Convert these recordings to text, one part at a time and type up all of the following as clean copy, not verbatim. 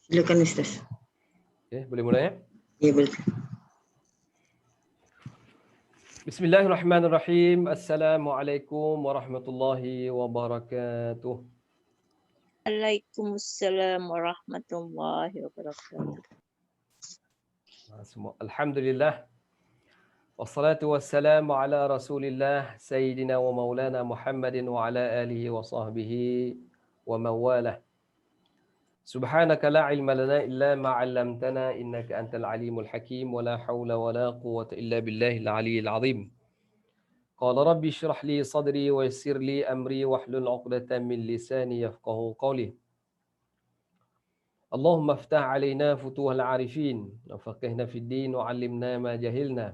Silakan Ustaz. Okay, boleh mula ya? Ya, boleh. Bismillahirrahmanirrahim. Assalamualaikum warahmatullahi wabarakatuh. Waalaikumsalam warahmatullahi wabarakatuh. Semua alhamdulillah. Wassalatu wassalamu ala Rasulillah Sayyidina wa Maulana Muhammadin wa ala alihi wa sahbihi wa mawalah. Subhanaka la ilma lana illa ma 'allamtana innaka antal alimul hakim wa la haula wa la quwwata illa billahil aliyyil azim. Qala rabbi shrah li sadri wa yassir li amri wahlul 'uqdatam min lisani yafqahu qawli. Allahumma aftah 'alaina futuhal 'arifin wa faqihna fid din wa 'allimna ma jahilna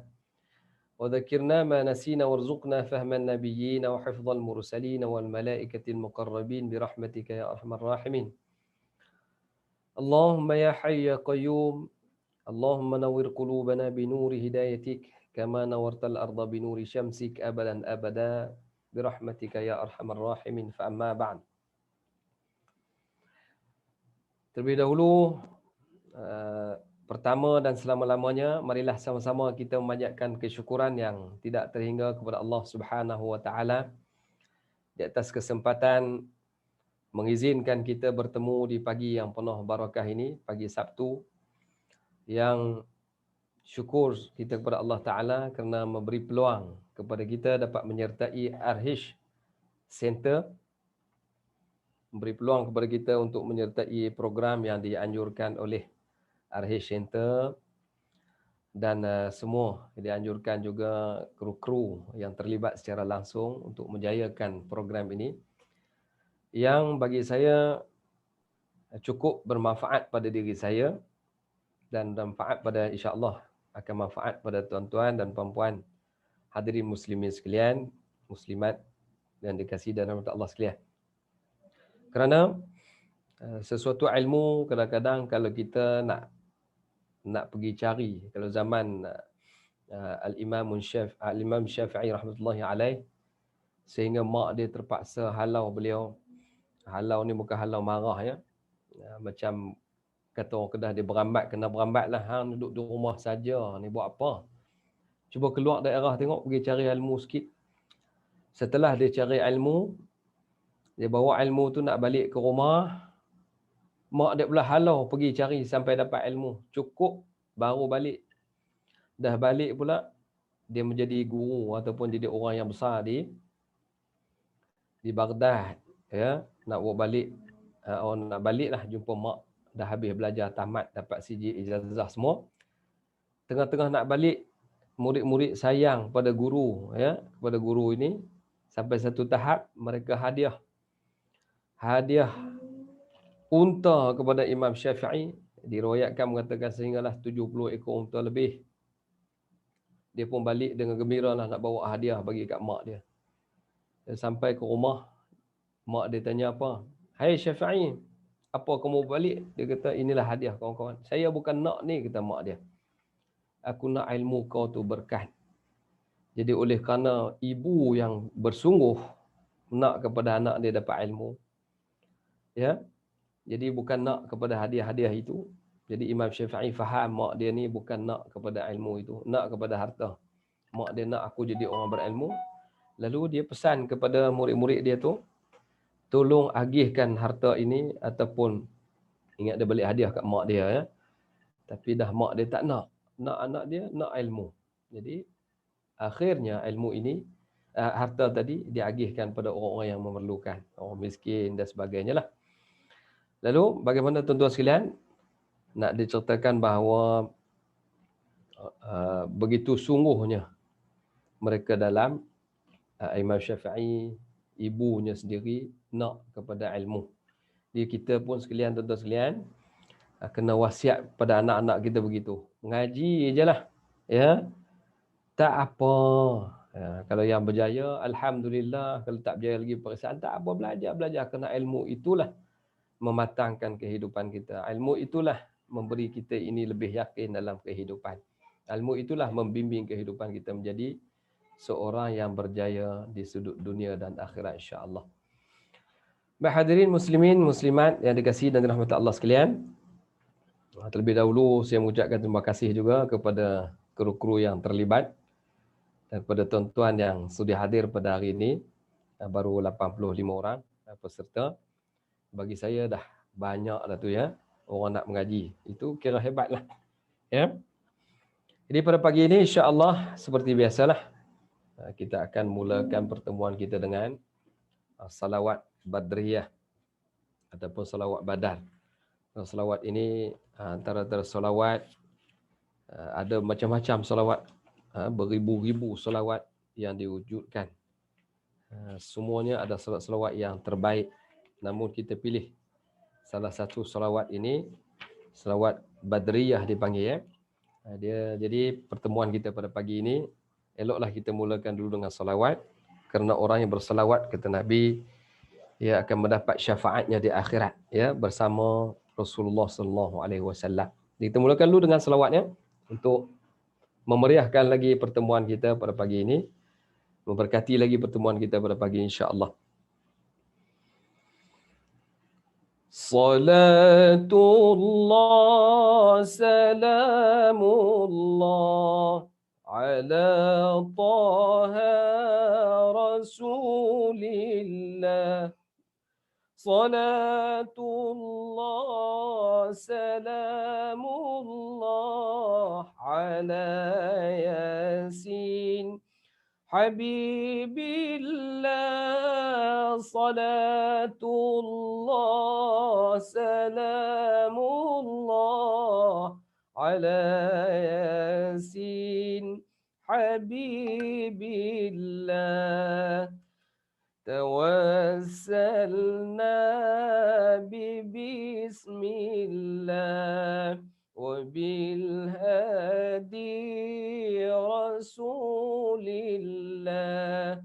wa dhakkirna ma nasina warzuqna fahman nabiyyin wa hifdhal mursalin wal malaikatil muqarrabin bi rahmatika ya arhamar rahimin. Allahumma ya hayy ya qayyum Allahumma nawwir qulubana bi nuri hidayatik kama nawwartal arda bi nuri syamsik abadan abada bi rahmatika ya arhamar rahimin. Fa amma ba'd. Terlebih dahulu, pertama dan selama-lamanya, marilah sama-sama kita memanjatkan kesyukuran yang tidak terhingga kepada Allah Subhanahu wa taala di atas kesempatan mengizinkan kita bertemu di pagi yang penuh barakah ini, pagi Sabtu, yang syukur kita kepada Allah Taala kerana memberi peluang kepada kita dapat menyertai Arhish Center, memberi peluang kepada kita untuk menyertai program yang dianjurkan oleh Arhish Center, dan semua dianjurkan juga kru-kru yang terlibat secara langsung untuk menjayakan program ini, yang bagi saya cukup bermanfaat pada diri saya dan manfaat pada, insya-Allah akan manfaat pada tuan-tuan dan puan-puan hadirin muslimin sekalian, muslimat dan dikasihi dan rahmat Allah sekalian. Kerana sesuatu ilmu kadang-kadang kalau kita nak pergi cari, kalau zaman Al-Imam Syafi'i rahmatullahi alaih, sehingga mak dia terpaksa halau beliau. Halau ni bukan halau marah ya. Macam kata orang Kedah, dia berambat, kena berambat lah. Hang duduk di rumah saja, ni buat apa? Cuba keluar daerah tengok, pergi cari ilmu sikit. Setelah dia cari ilmu, dia bawa ilmu tu nak balik ke rumah, mak dia pula halau pergi cari sampai dapat ilmu. Cukup baru balik. Dah balik pula, dia menjadi guru ataupun jadi orang yang besar di Baghdad. Ya, nak bawa balik, nak balik lah jumpa mak. Dah habis belajar, tamat, dapat CJ, ijazah semua. Tengah-tengah nak balik, murid-murid sayang pada guru, ya, kepada guru ini. Sampai satu tahap mereka hadiah unta kepada Imam Syafi'i. Diriwayatkan mengatakan sehinggalah 70 ekor unta lebih. Dia pun balik dengan gembira lah nak bawa hadiah bagi kat mak dia. Dan sampai ke rumah, mak dia tanya apa? Hai Syafi'i, apa kamu balik? Dia kata, inilah hadiah kawan-kawan. Saya bukan nak ni, kata mak dia. Aku nak ilmu kau tu berkat. Jadi oleh kerana ibu yang bersungguh nak kepada anak dia dapat ilmu, ya, jadi bukan nak kepada hadiah-hadiah itu. Jadi Imam Syafi'i faham mak dia ni bukan nak kepada ilmu itu, nak kepada harta. Mak dia nak aku jadi orang berilmu. Lalu dia pesan kepada murid-murid dia tu, tolong agihkan harta ini, ataupun ingat dia balik hadiah kat mak dia, ya. Tapi dah mak dia tak nak anak dia nak ilmu. Jadi akhirnya ilmu ini, harta tadi diagihkan pada orang-orang yang memerlukan, orang miskin dan sebagainya lah. Lalu bagaimana tuan-tuan sekalian, nak diceritakan bahawa begitu sungguhnya mereka dalam Imam Syafi'i, ibunya sendiri nak kepada ilmu. Jadi kita pun sekalian, tuan-tuan sekalian, kena wasiat pada anak-anak kita begitu. Mengaji je lah, ya. Tak apa. Ya, kalau yang berjaya, alhamdulillah. Kalau tak berjaya lagi periksaan, tak apa, belajar. Kerana ilmu itulah mematangkan kehidupan kita. Ilmu itulah memberi kita ini lebih yakin dalam kehidupan. Ilmu itulah membimbing kehidupan kita menjadi seorang yang berjaya di sudut dunia dan akhirat, insya-Allah. Hadirin muslimin, muslimat yang dikasihi dan dirahmati Allah sekalian. Terlebih dahulu saya mengucapkan terima kasih juga kepada kru-kru yang terlibat dan kepada tuan-tuan yang sudah hadir pada hari ini. Baru 85 orang peserta. Bagi saya dah banyak dah tu ya, orang nak mengaji. Itu kira hebat lah. Ya. Jadi pada pagi ini insya-Allah seperti biasalah kita akan mulakan pertemuan kita dengan salawat badriyah ataupun salawat badar. Salawat ini antara salawat ada macam-macam salawat, beribu-ribu salawat yang diwujudkan. Semuanya ada salawat-salawat yang terbaik. Namun kita pilih salah satu salawat ini, salawat badriyah dipanggil ya. Jadi pertemuan kita pada pagi ini eloklah kita mulakan dulu dengan salawat, kerana orang yang bersalawat kata Nabi ia akan mendapat syafaatnya di akhirat ya bersama Rasulullah sallallahu alaihi wasallam. Kita mulakan dulu dengan salawatnya untuk memeriahkan lagi pertemuan kita pada pagi ini, memberkati lagi pertemuan kita pada pagi insya-Allah. Salatullah salamullah ala taha rasulillah. Salatullah salamullah ala yasin Habibillah. Salatullah salamullah ala yasin Habibillah. توسلنا ببسم الله وبالهادي رسول الله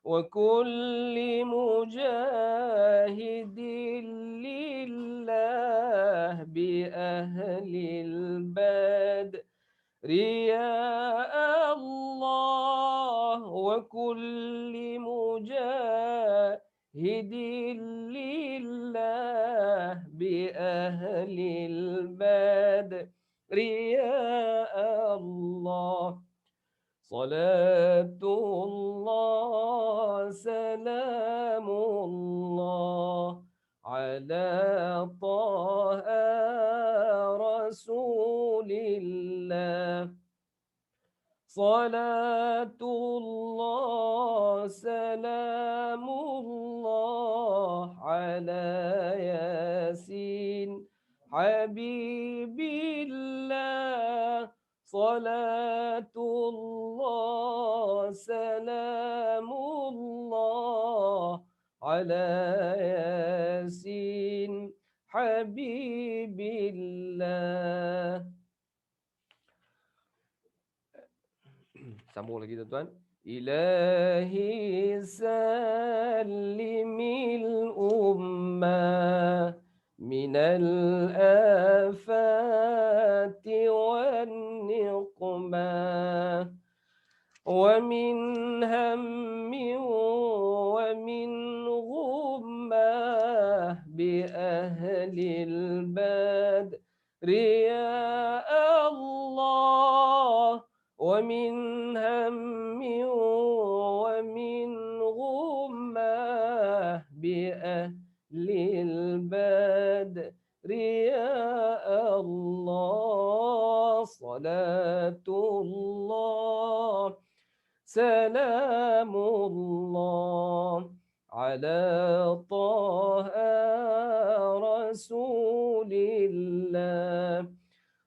وكل مجاهد لله بأهل البدر رياء الله وكل مجاهد لله بأهل البدر رياء الله. صلاة الله سلام الله على طه رسول الله. صلاة الله سلام الله على ياسين حبيب الله. صلاة الله سلام الله على ياسين حبيب الله. Sambung lagi tuan-tuan. Ilahi salimil ummah minal afati wan niqmah wa min hammin wa min ghummah bi ahlil badri ya Allah. ومن هم ومن غمة بأهل البدر يا الله. صلاة الله سلام الله على طه رسول الله.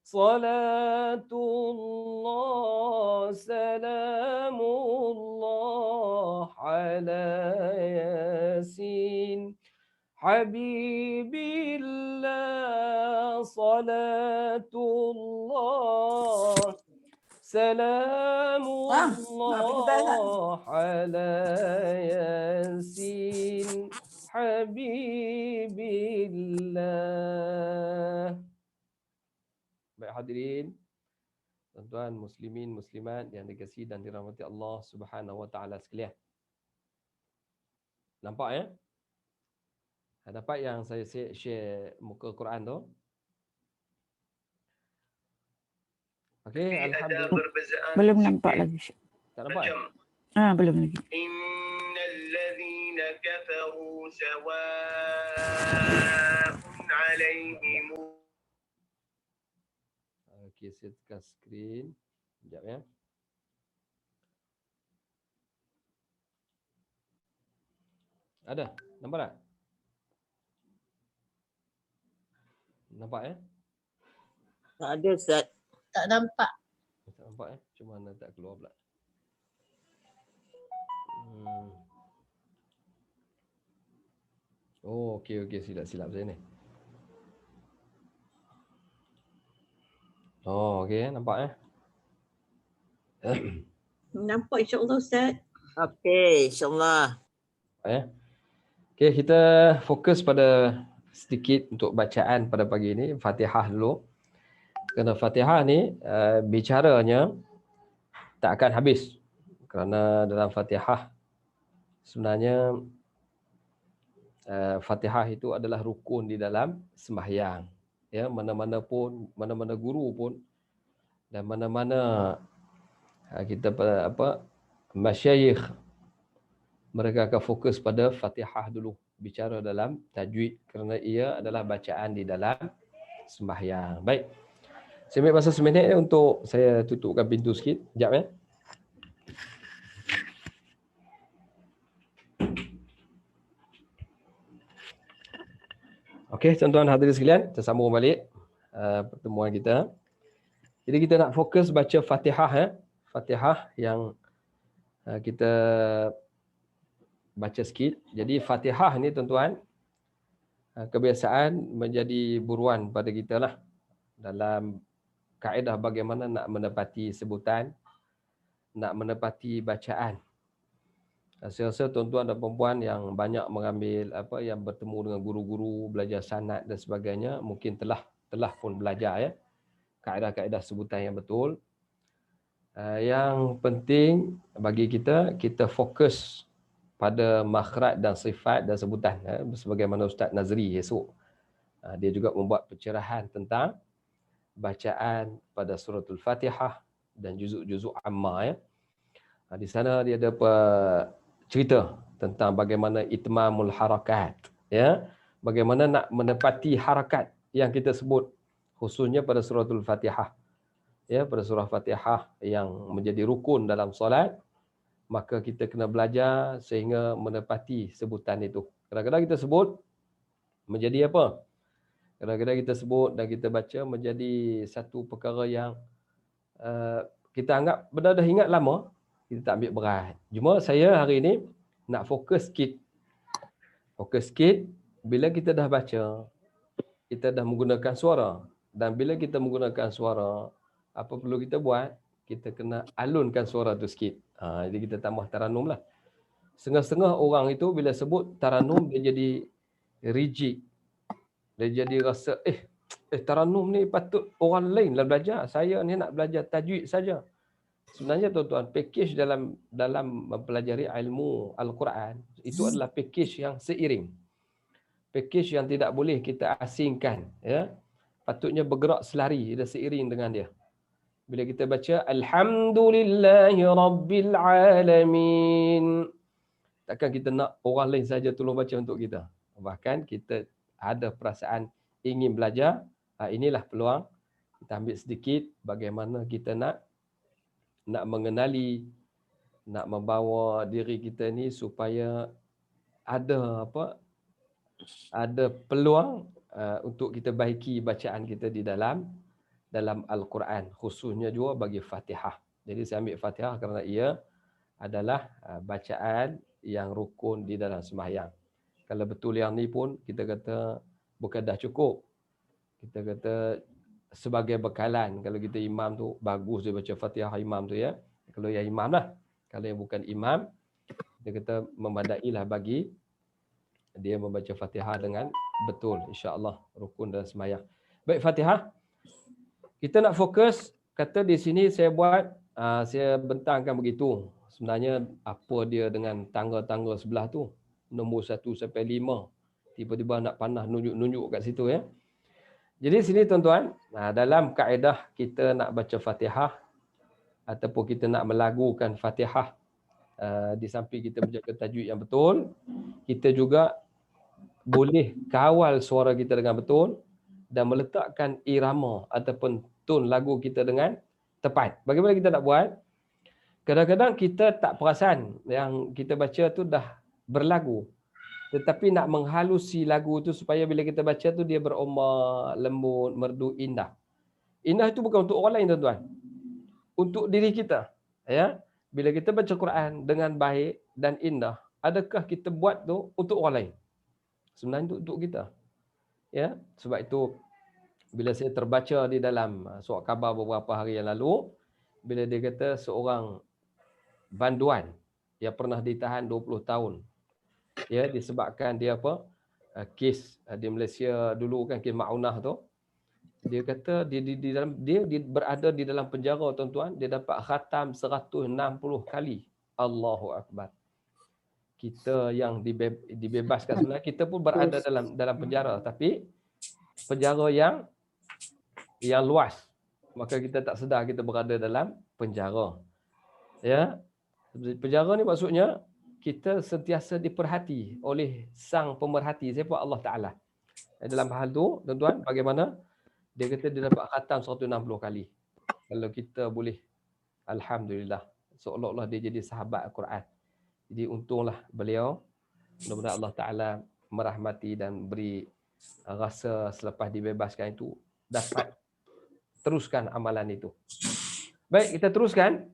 صلاة الله سلام الله على ياسين حبيب الله. صلاة الله سلام الله على ياسين حبيب الله. Baik hadirin, tuan-tuan muslimin muslimat yang dikasihi dan dirahmati Allah Subhanahu wa taala sekalian. Nampak ya? Dapat yang saya share muka Quran tu? Okey, alhamdulillah. Belum nampak lagi. Tak nampak? Belum lagi. Innalladzina kafaru sawa'un 'alaihim. Okey, saya tekan skrin. Sekejap ya. Ada? Nampak tak? Nampak ya? Tak ada, Ustaz. Tak nampak. Tak nampak ya? Cuma mana tak keluar pula. Oh, okey, silap saya ni. Oh, okey, nampak ya? Nampak insya-Allah, Ustaz. Okey, insya-Allah. Ya. Okey, kita fokus pada sedikit untuk bacaan pada pagi ini, Fatihah dulu. Kerana Fatihah ni bicaranya tak akan habis. Kerana dalam Fatihah sebenarnya Fatihah itu adalah rukun di dalam sembahyang. Ya, mana-mana guru pun dan mana-mana kita masyayikh, mereka akan fokus pada Fatihah dulu, bicara dalam tajwid kerana ia adalah bacaan di dalam sembahyang. Baik. Saya ambil masa seminit untuk saya tutupkan pintu sikit. Sekejap ya. Okey, tuan-tuan hadirin sekalian, kita sambung balik pertemuan kita. Jadi kita nak fokus baca Fatihah ya. Fatihah yang kita baca sikit. Jadi Fatihah ni tuan-tuan kebiasaan menjadi buruan pada kita lah dalam kaedah bagaimana nak menepati sebutan, nak menepati bacaan. Saya rasa tuan-tuan dan perempuan yang banyak mengambil yang bertemu dengan guru-guru, belajar sanad dan sebagainya, mungkin telah pun belajar ya kaedah-kaedah sebutan yang betul. Yang penting bagi kita fokus pada makhraj dan sifat dan sebutan sebagaimana Ustaz Nazri esok. Dia juga membuat pencerahan tentang bacaan pada suratul Fatihah dan juzuk-juzuk amma ya. Di sana dia ada cerita tentang bagaimana itmamul harakat ya. Bagaimana nak menepati harakat yang kita sebut khususnya pada suratul Fatihah. Ya, pada surah Fatihah yang menjadi rukun dalam solat, maka kita kena belajar sehingga menepati sebutan itu. Kadang-kadang kita sebut menjadi apa? Kadang-kadang kita sebut dan kita baca menjadi satu perkara yang kita anggap benda dah ingat lama, kita tak ambil berat. Cuma saya hari ini nak fokus sikit. Fokus sikit, bila kita dah baca, kita dah menggunakan suara. Dan bila kita menggunakan suara, apa perlu kita buat? Kita kena alunkan suara tu sikit. Jadi kita tambah taranum lah. Setengah-setengah orang itu bila sebut taranum, dia jadi rigid. Dia jadi rasa, taranum ni patut orang lain lah belajar. Saya ni nak belajar tajwid saja. Sebenarnya tuan-tuan, package dalam mempelajari ilmu Al-Quran, itu adalah package yang seiring. Package yang tidak boleh kita asingkan. Ya. Patutnya bergerak selari dan seiring dengan dia. Bila kita baca Alhamdulillahi Rabbil Alamin, takkan kita nak orang lain saja tolong baca untuk kita. Bahkan kita ada perasaan ingin belajar. Inilah peluang. Kita ambil sedikit bagaimana kita nak mengenali, nak membawa diri kita ni supaya ada peluang untuk kita baiki bacaan kita di dalam Al-Quran, khususnya juga bagi Fatihah. Jadi saya ambil Fatihah kerana ia adalah bacaan yang rukun di dalam sembahyang. Kalau betul yang ni pun kita kata bukan dah cukup. Kita kata sebagai bekalan. Kalau kita imam tu bagus dia baca Fatihah imam tu ya. Kalau yang imam lah. Kalau yang bukan imam, kita kata memadailah bagi dia membaca Fatihah dengan betul, insya-Allah rukun dalam sembahyang. Baik, Fatihah. Kita nak fokus, kata di sini saya buat, saya bentangkan begitu. Sebenarnya apa dia dengan tangga-tangga sebelah tu, nombor 1 sampai 5. Tiba-tiba nak panah nunjuk-nunjuk kat situ ya. Jadi sini tuan-tuan, dalam kaedah kita nak baca Fatihah ataupun kita nak melagukan Fatihah, di samping kita menjaga tajwid yang betul, kita juga boleh kawal suara kita dengan betul dan meletakkan irama ataupun tone lagu kita dengan tepat. Bagaimana kita nak buat? Kadang-kadang kita tak perasan yang kita baca tu dah berlagu. Tetapi nak menghalusi lagu tu supaya bila kita baca tu dia beromak, lembut, merdu, indah. Indah itu bukan untuk orang lain tuan-tuan. Untuk diri kita. Ya. Bila kita baca Quran dengan baik dan indah, adakah kita buat tu untuk orang lain? Sebenarnya untuk kita. Ya. Sebab itu bila saya terbaca di dalam surat khabar beberapa hari yang lalu, bila dia kata seorang banduan yang pernah ditahan 20 tahun. Ya, disebabkan dia apa? Kes di Malaysia dulu kan, kes Maunah tu. Dia kata dia berada di dalam penjara tuan-tuan, dia dapat khatam 160 kali. Allahu Akbar. Kita yang dibebaskan sebenarnya kita pun berada dalam penjara, tapi penjara yang luas. Maka kita tak sedar kita berada dalam penjara. Ya. Penjara ni maksudnya kita sentiasa diperhati oleh sang pemerhati, siapa? Allah Ta'ala. Dalam hal tu, tuan-tuan, bagaimana? Dia kata dia dapat khatam 160 kali. Kalau kita boleh, Alhamdulillah. Seolah-olah dia jadi sahabat Al-Quran. Jadi untunglah beliau. Mudah-mudahan Allah Ta'ala merahmati dan beri rasa selepas dibebaskan itu dapat teruskan amalan itu. Baik, kita teruskan.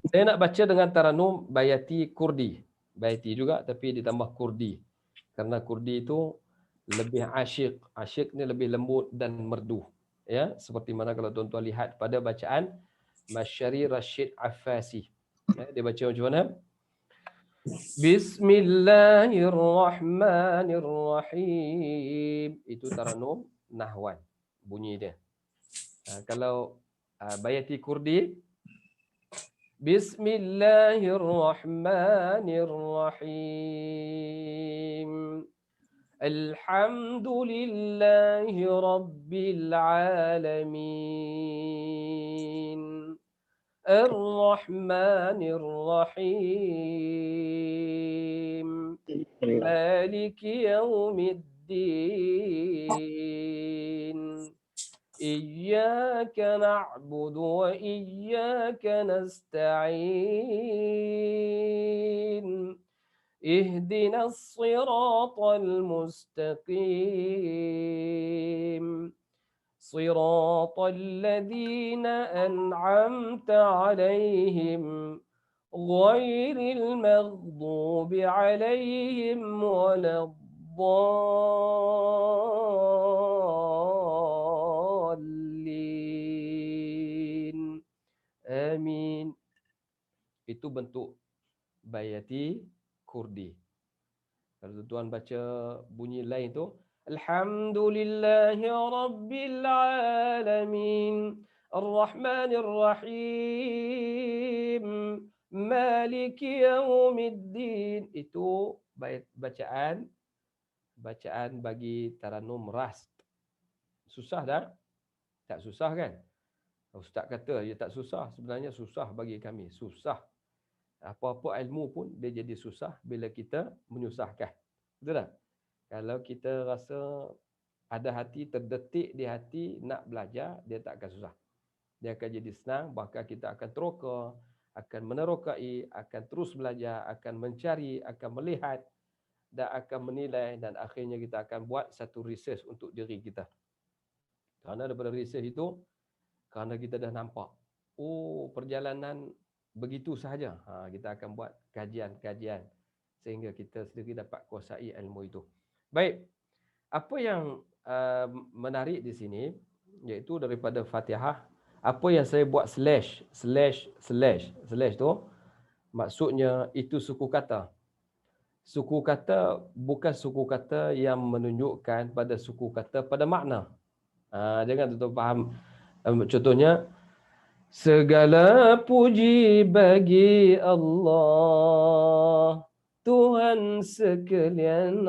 Saya nak baca dengan taranum Bayati Kurdi. Bayati juga tapi ditambah Kurdi. Karena Kurdi itu lebih asyik. Asyik ni lebih lembut dan merdu. Ya, seperti mana kalau tuan-tuan lihat pada bacaan Masyari Rashid Affasi. Ya, dia baca macam mana? Bismillahirrahmanirrahim. Itu taranum nahwan. Bunyi dia. Kalau Bayati Kurdi, Bismillahirrahmanirrahim. Alhamdulillahi Rabbil Alamin. Ar-Rahmanir-Rahim. Maliki Yawmiddin. إياك نعبد وإياك نستعين اهدنا الصراط المستقيم صراط الذين أنعمت عليهم غير المغضوب عليهم ولا الضالين. Amin. Itu bentuk Bayati Kurdi. Kalau tuan baca bunyi lain tu, Alhamdulillahi Rabbil Alamin, Ar-Rahmanir Rahim, Maliki Yawmiddin. Itu bacaan bagi taranum rast. Susah dah? Tak susah kan? Ustaz kata dia tak susah, sebenarnya susah bagi kami. Susah. Apa-apa ilmu pun dia jadi susah bila kita menyusahkan. Betul tak? Kalau kita rasa ada hati, terdetik di hati nak belajar, dia tak akan susah. Dia akan jadi senang, bahkan kita akan teroka, akan menerokai, akan terus belajar, akan mencari, akan melihat dan akan menilai, dan akhirnya kita akan buat satu research untuk diri kita. Kerana daripada research itu, kerana kita dah nampak, oh perjalanan begitu sahaja, kita akan buat kajian-kajian sehingga kita sendiri dapat kuasai ilmu itu. Baik, apa yang menarik di sini, iaitu daripada Fatihah, apa yang saya buat slash tu, maksudnya itu suku kata. Suku kata bukan suku kata yang menunjukkan pada suku kata pada makna. Jangan tuan-tuan faham. Contohnya, segala puji bagi Allah, Tuhan sekalian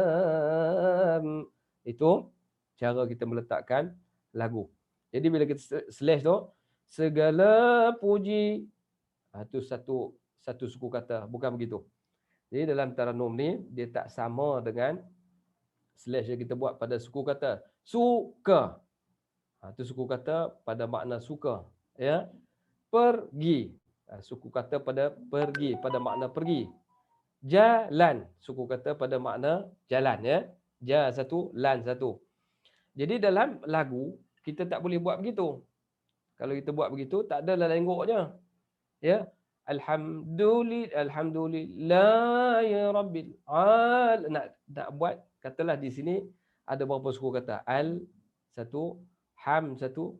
alam. Itu cara kita meletakkan lagu. Jadi bila kita slash tu, segala puji, itu satu suku kata, bukan begitu. Jadi dalam Taranum ni dia tak sama dengan slash yang kita buat pada suku kata suka. Itu suku kata pada makna suka, ya. Pergi, suku kata pada pergi, pada makna pergi. Jalan, suku kata pada makna jalan, ya. Ja satu, lan satu. Jadi dalam lagu kita tak boleh buat begitu. Kalau kita buat begitu tak adalah lenggoknya. Ya. Alhamdulillah ya rabbil al. Nak buat, katalah di sini ada berapa suku kata? Al satu, ham satu,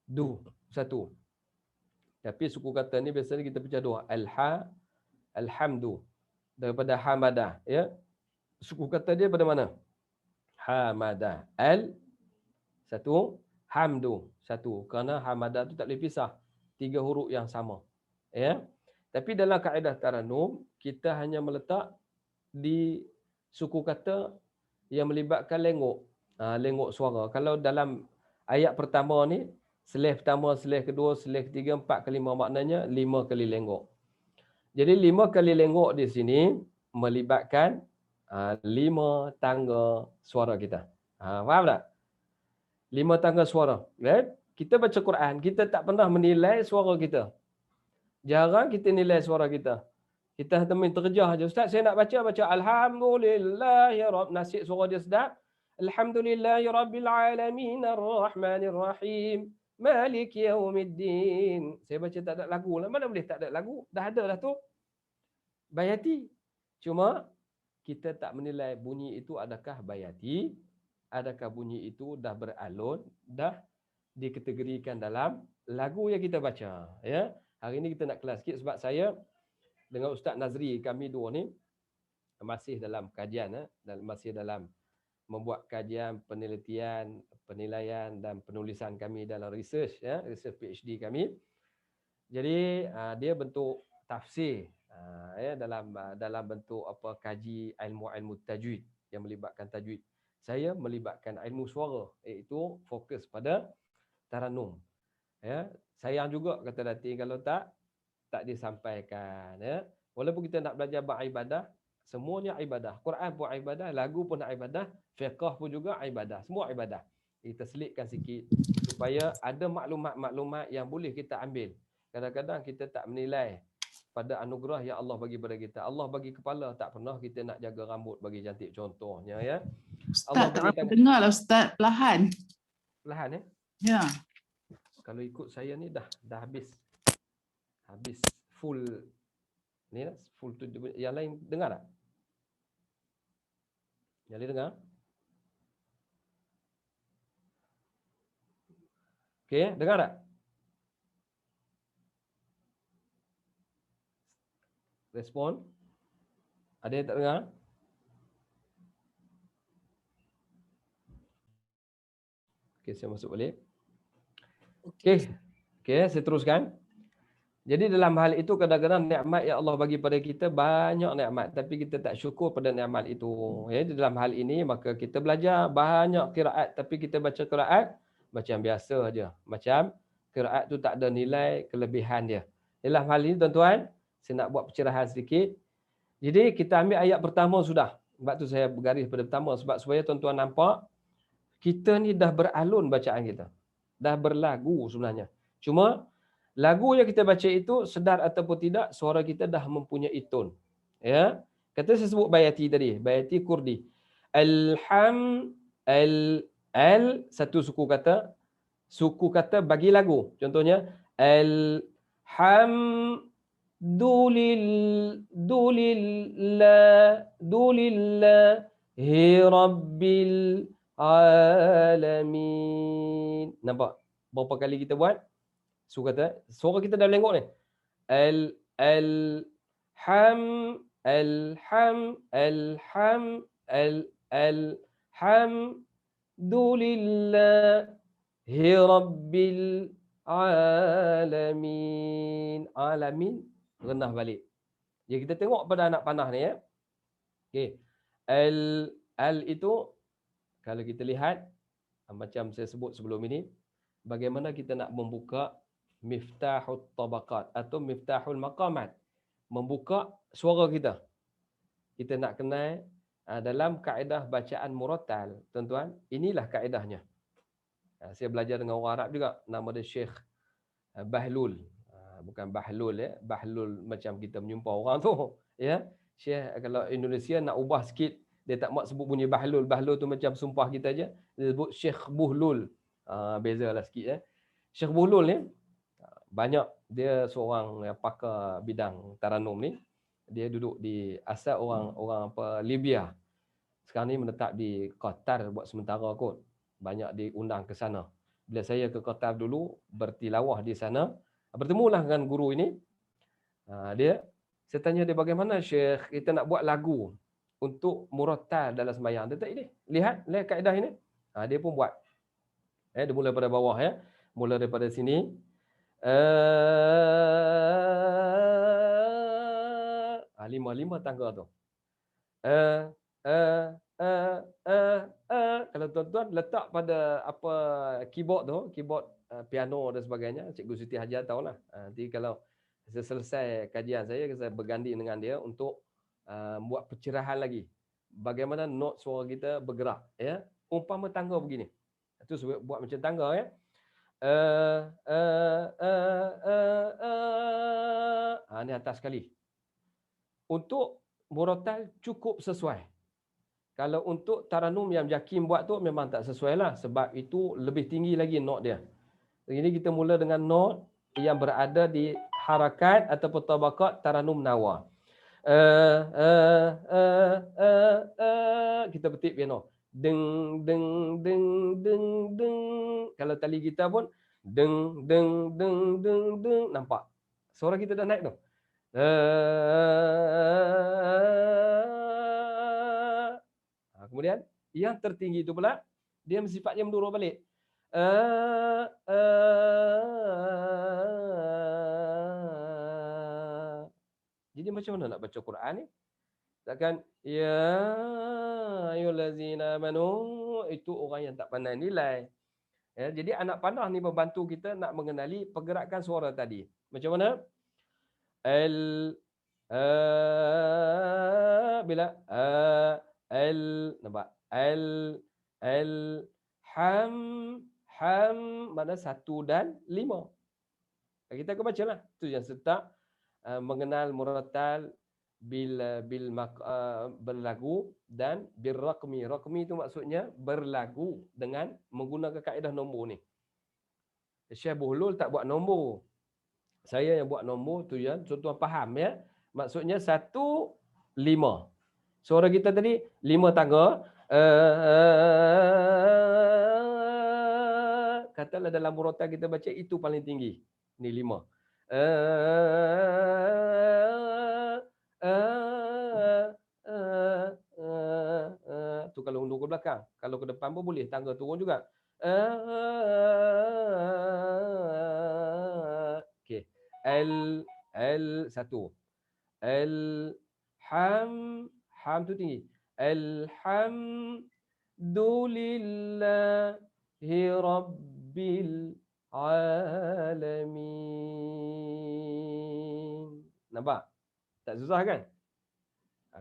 du satu. Tapi suku kata ni biasanya kita pecah dua. Al-ha, alhamdu. Daripada hamadah, ya. Suku kata dia pada mana? Hamadah. Al satu, hamdu satu. Kerana hamadah tu tak boleh pisah. 3 huruf yang sama. Ya. Tapi dalam kaedah Taranum, kita hanya meletak di suku kata yang melibatkan lenggok. Lenggok suara. Kalau dalam ayat pertama ni, seleh pertama, seleh kedua, seleh ketiga, 4 ke 5, maknanya 5 kali lenggok. Jadi 5 kali lenggok di sini melibatkan 5 tangga suara kita. Faham tak? 5 tangga suara. Right? Kita baca Quran, kita tak pernah menilai suara kita. Jarang kita nilai suara kita. Kita temin terjah aja. Ustaz, saya nak baca Alhamdulillahirabbil nasib suara dia sedap. Alhamdulillahirabbil alamin arrahmanir rahim malik yaumiddin. Saya baca tak ada lagu lah. Mana boleh tak ada lagu? Dah ada dah tu. Bayati. Cuma kita tak menilai bunyi itu adakah bayati, adakah bunyi itu dah beralun, dah dikategorikan dalam lagu yang kita baca, ya. Hari ini kita nak kelas sikit sebab saya dengan Ustaz Nazri, kami dua ni masih dalam kajian, dan masih dalam membuat kajian, penelitian, penilaian dan penulisan kami dalam research, ya, research PhD kami. Jadi dia bentuk tafsir, ya, dalam bentuk apa, kaji ilmu tajwid yang melibatkan tajwid. Saya melibatkan ilmu suara, iaitu fokus pada Taranum. Ya, sayang juga kata Datin kalau tak disampaikan, ya. Walaupun kita nak belajar beribadah, semuanya ibadah. Quran pun ibadah, lagu pun ibadah, fiqh pun juga ibadah, semua ibadah. Kita selitkan sikit supaya ada maklumat-maklumat yang boleh kita ambil. Kadang-kadang kita tak menilai pada anugerah yang Allah bagi pada kita. Allah bagi kepala, tak pernah kita nak jaga rambut bagi cantik, contohnya, ya. Ustaz, tak apa dengar lah Ustaz, perlahan. Perlahan, ya. Ya. Kalau ikut saya ni dah habis full ni lah, full tu. Yang lain dengar tak? Yang lain dengar? Okey, dengar tak? Respon? Ada yang tak dengar? Okey, saya masuk balik. Okey, saya teruskan. Jadi dalam hal itu kadang-kadang nikmat yang Allah bagi pada kita banyak nikmat, tapi kita tak syukur pada nikmat itu. Ya, dalam hal ini maka kita belajar banyak qiraat, tapi kita baca qiraat macam biasa aja. Macam qiraat tu tak ada nilai kelebihan dia. Dalam hal ini tuan-tuan, saya nak buat pencerahan sedikit. Jadi kita ambil ayat pertama sudah. Sebab tu saya bergaris pada pertama, sebab supaya tuan-tuan nampak kita ni dah beralun bacaan kita. Dah berlagu sebenarnya. Cuma lagu yang kita baca itu, sedar ataupun tidak, suara kita dah mempunyai tone. Ya. Kata saya sebut bayati tadi, bayati kurdi. Al satu suku kata bagi lagu. Contohnya dulillahi rabbil alamin. Nampak berapa kali kita buat? Suara kita dah lenggok ni. Alhamdulillahi rabbil alamin. Alamin rendah balik. Jadi kita tengok pada anak panah ni, ya. Okey. Al itu kalau kita lihat macam saya sebut sebelum ini, bagaimana kita nak membuka miftahul tabaqat atau miftahul maqamat, membuka suara kita. Kita nak kenal dalam kaedah bacaan murattal, tuan-tuan, inilah kaedahnya. Saya belajar dengan orang Arab juga, nama dia Syekh Bahlul. Bukan Bahlul ya, Bahlul macam kita menyumpah orang tu ya. Syekh, kalau Indonesia nak ubah sikit, dia tak mahu sebut bunyi Bahlul. Bahlul tu macam sumpah kita aja. Dia sebut Syekh Buhlul. Bezalah sikit ya. Syekh Buhlul ni banyak, dia seorang yang pakar bidang taranum ni. Dia duduk di asal orang apa Libya. Sekarang ni menetap di Qatar buat sementara kot. Banyak diundang ke sana. Bila saya ke Qatar dulu, bertilawah di sana, bertemulah dengan guru ini. Saya tanya dia, bagaimana Syekh kita nak buat lagu untuk murattal dalam sembahyang? Dia tak ini. Lihat kaedah ini. Dia pun buat. Dia mula pada bawah ya. Mula daripada sini. Lima tangga tu. Kalau tuan-tuan letak pada apa keyboard tu, keyboard piano dan sebagainya, Cikgu Siti Hajar tahulah. Nanti kalau saya selesai kajian saya berganding dengan dia untuk buat pencerahan lagi. Bagaimana not suara kita bergerak ya. Umpama tangga begini. Itu buat macam tangga ya. Ni atas sekali. Untuk murattal cukup sesuai. Kalau untuk taranum yang Jakim buat tu memang tak sesuai lah. Sebab itu lebih tinggi lagi not dia. Jadi kita mula dengan not yang berada di harakat ataupun tabaqat taranum nawa. Kita petik piano. Deng deng deng deng deng. Kalau tali gitar pun deng deng deng deng deng. Nampak? Suara kita dah naik tu. Kemudian yang tertinggi itu pula dia sifatnya mendurung balik. Jadi macam mana nak baca Quran ni? Takkan ya ayyuhallazina amanu, itu orang yang tak pandai nilai. Ya, jadi anak panah ni membantu kita nak mengenali pergerakan suara tadi. Macam mana? Bila nampak? Ham mana 1 dan 5. Kita akan bacalah. Itu yang serta mengenal murattal berlagu dan birraqmi. Raqmi itu maksudnya berlagu dengan menggunakan kaedah nombor ni. Syekh Buhlul tak buat nombor. Saya yang buat nombor tu ya. Tuan-tuan faham ya. Maksudnya 1, 5. Suara kita tadi 5 tangga. Katalah dalam murattal kita baca itu paling tinggi. Ni 5. Tu kalau undur ke belakang. Kalau ke depan pun boleh. Tangga turun juga. Okey. Satu. Ham tu tinggi. Alhamdulillahi rabbil alamin. Nampak? Tak susah kan?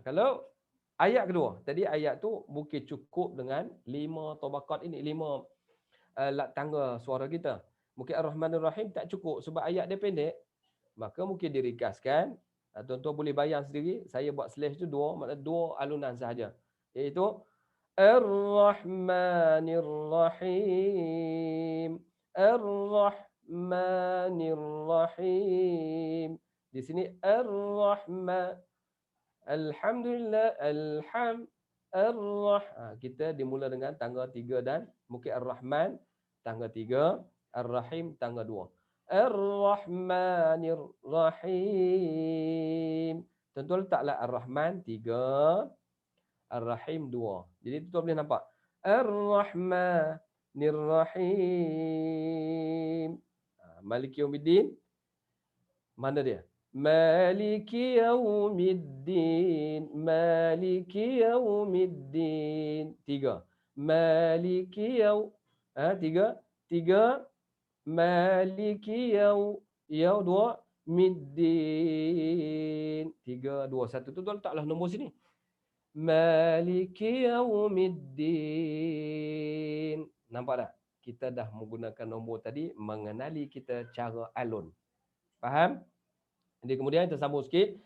Kalau ayat kedua, tadi ayat tu mungkin cukup dengan 5 tabaqat ini, 5 tangga suara kita. Mungkin Ar-Rahmanir Rahim tak cukup sebab ayat dia pendek. Maka mungkin diringkaskan. Tuan-tuan boleh bayang sendiri, saya buat slash tu 2, maknanya 2 alunan sahaja. Iaitu Ar-Rahmanir Rahim. Ar-Rahmanir Rahim. Di sini Ar-Rahman. Alhamdulillah, kita dimula dengan tangga 3 dan mungkin Ar-Rahman tangga 3, Ar-Rahim tangga 2. Ar-Rahmanir Rahim. Tuan-tuan letaklah Ar-Rahman 3, Ar-Rahim 2. Jadi tuan-tuan boleh nampak. Ar-Rahmanir Rahim. Maliki Yaumiddin. Mana dia? Maliki Yaumiddin. Maliki Yaumiddin. 3. Maliki Tiga. Maliki dua. Middin. 3, 2, 1 tu tuan letaklah nombor sini. Maliki yaumiddin. Nampak tak? Kita dah menggunakan nombor tadi mengenali kita cara alun. Faham? Jadi kemudian kita sambung sikit.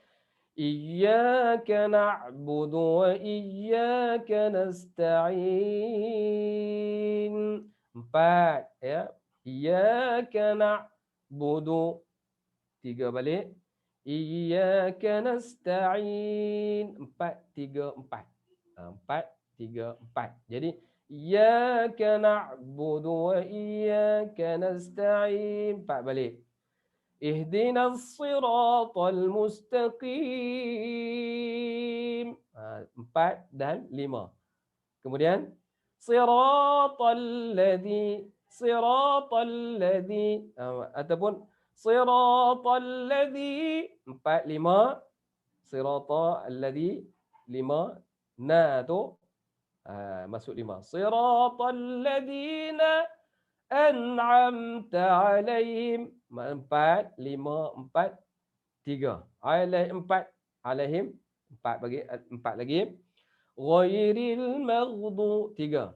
Iyyaka na'budu wa iyyaka nasta'in. 4 ya. Iyyaka na'budu. 3 balik. Iyyaka nasta'in. 4, 3, 4. 4, 3, 4. Jadi iyyaka na'budu wa iyyaka nasta'in. 4 balik. Ihdinas siratal mustaqim. 4 dan 5. Kemudian siratal ladzi ataupun siratal ladzi 4, 5. Siratal ladzi 5. Na tu masuk 5. Siratal ladzina an'amta alaihim. 4, 5, 4, 3. Alaihim 4 lagi. Ghairil maghdu 3.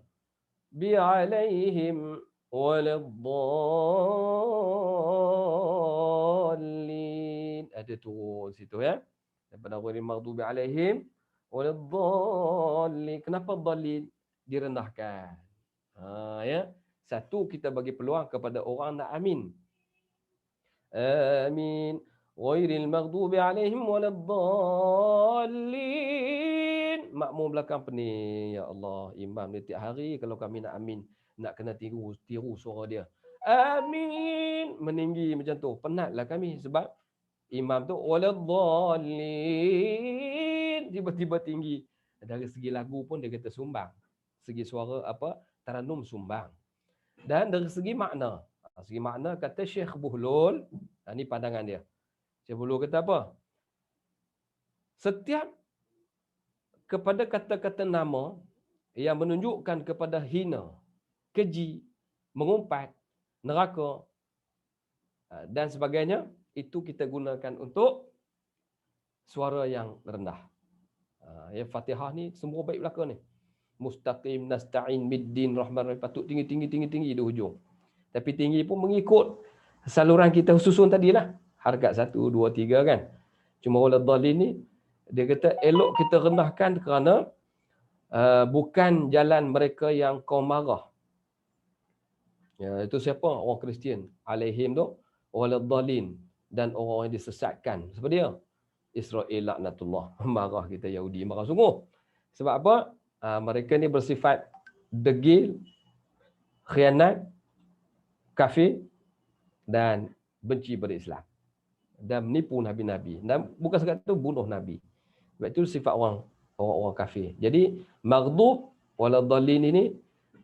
Bi alaihim waladdallin. Ada turun situ ya. Daripada ghairil maghdubi alaihim waladdallin. Kenapa dallin? Direndahkan. Ya. Satu, kita bagi peluang kepada orang nak amin. Amin. Ghairil maghdubi alaihim waladdallin. Makmum belakang pening. Ya Allah, imam dia tiap hari kalau kami nak amin, nak kena tiru suara dia. Amin. Meninggi macam tu. Penatlah kami sebab imam tu waladdallin. Tiba-tiba tinggi. Dari segi lagu pun dia kata sumbang. Segi suara taranum sumbang. Dan dari segi makna. Segi makna kata Syekh Buhlul, ini pandangan dia. Syekh Buhlul kata apa? Setiap kepada kata-kata nama yang menunjukkan kepada hina, keji, mengumpat, neraka dan sebagainya, itu kita gunakan untuk suara yang rendah. Ya, Fatihah ni semua baik belaka ni. Mustaqim, nasta'in, middin, rahman, rahim. Patut tinggi di hujung. Tapi tinggi pun mengikut saluran kita susun tadilah. Harkat 1, 2, 3 kan. Cuma waladdallin ni, dia kata elok kita rendahkan kerana bukan jalan mereka yang kaum marah. Ya, itu siapa? Orang Kristian. Alaihim tu, waladdallin. Dan orang yang disesatkan. Seperti dia. Israel laknatullah. Marah kita Yahudi. Marah sungguh. Sebab apa? Mereka ni bersifat degil, khianat, kafir dan benci pada Islam. Dan menipu Nabi-Nabi. Dan bukan sekadar itu, bunuh Nabi. Sebab itu sifat orang kafir. Jadi, maghdub waladdallin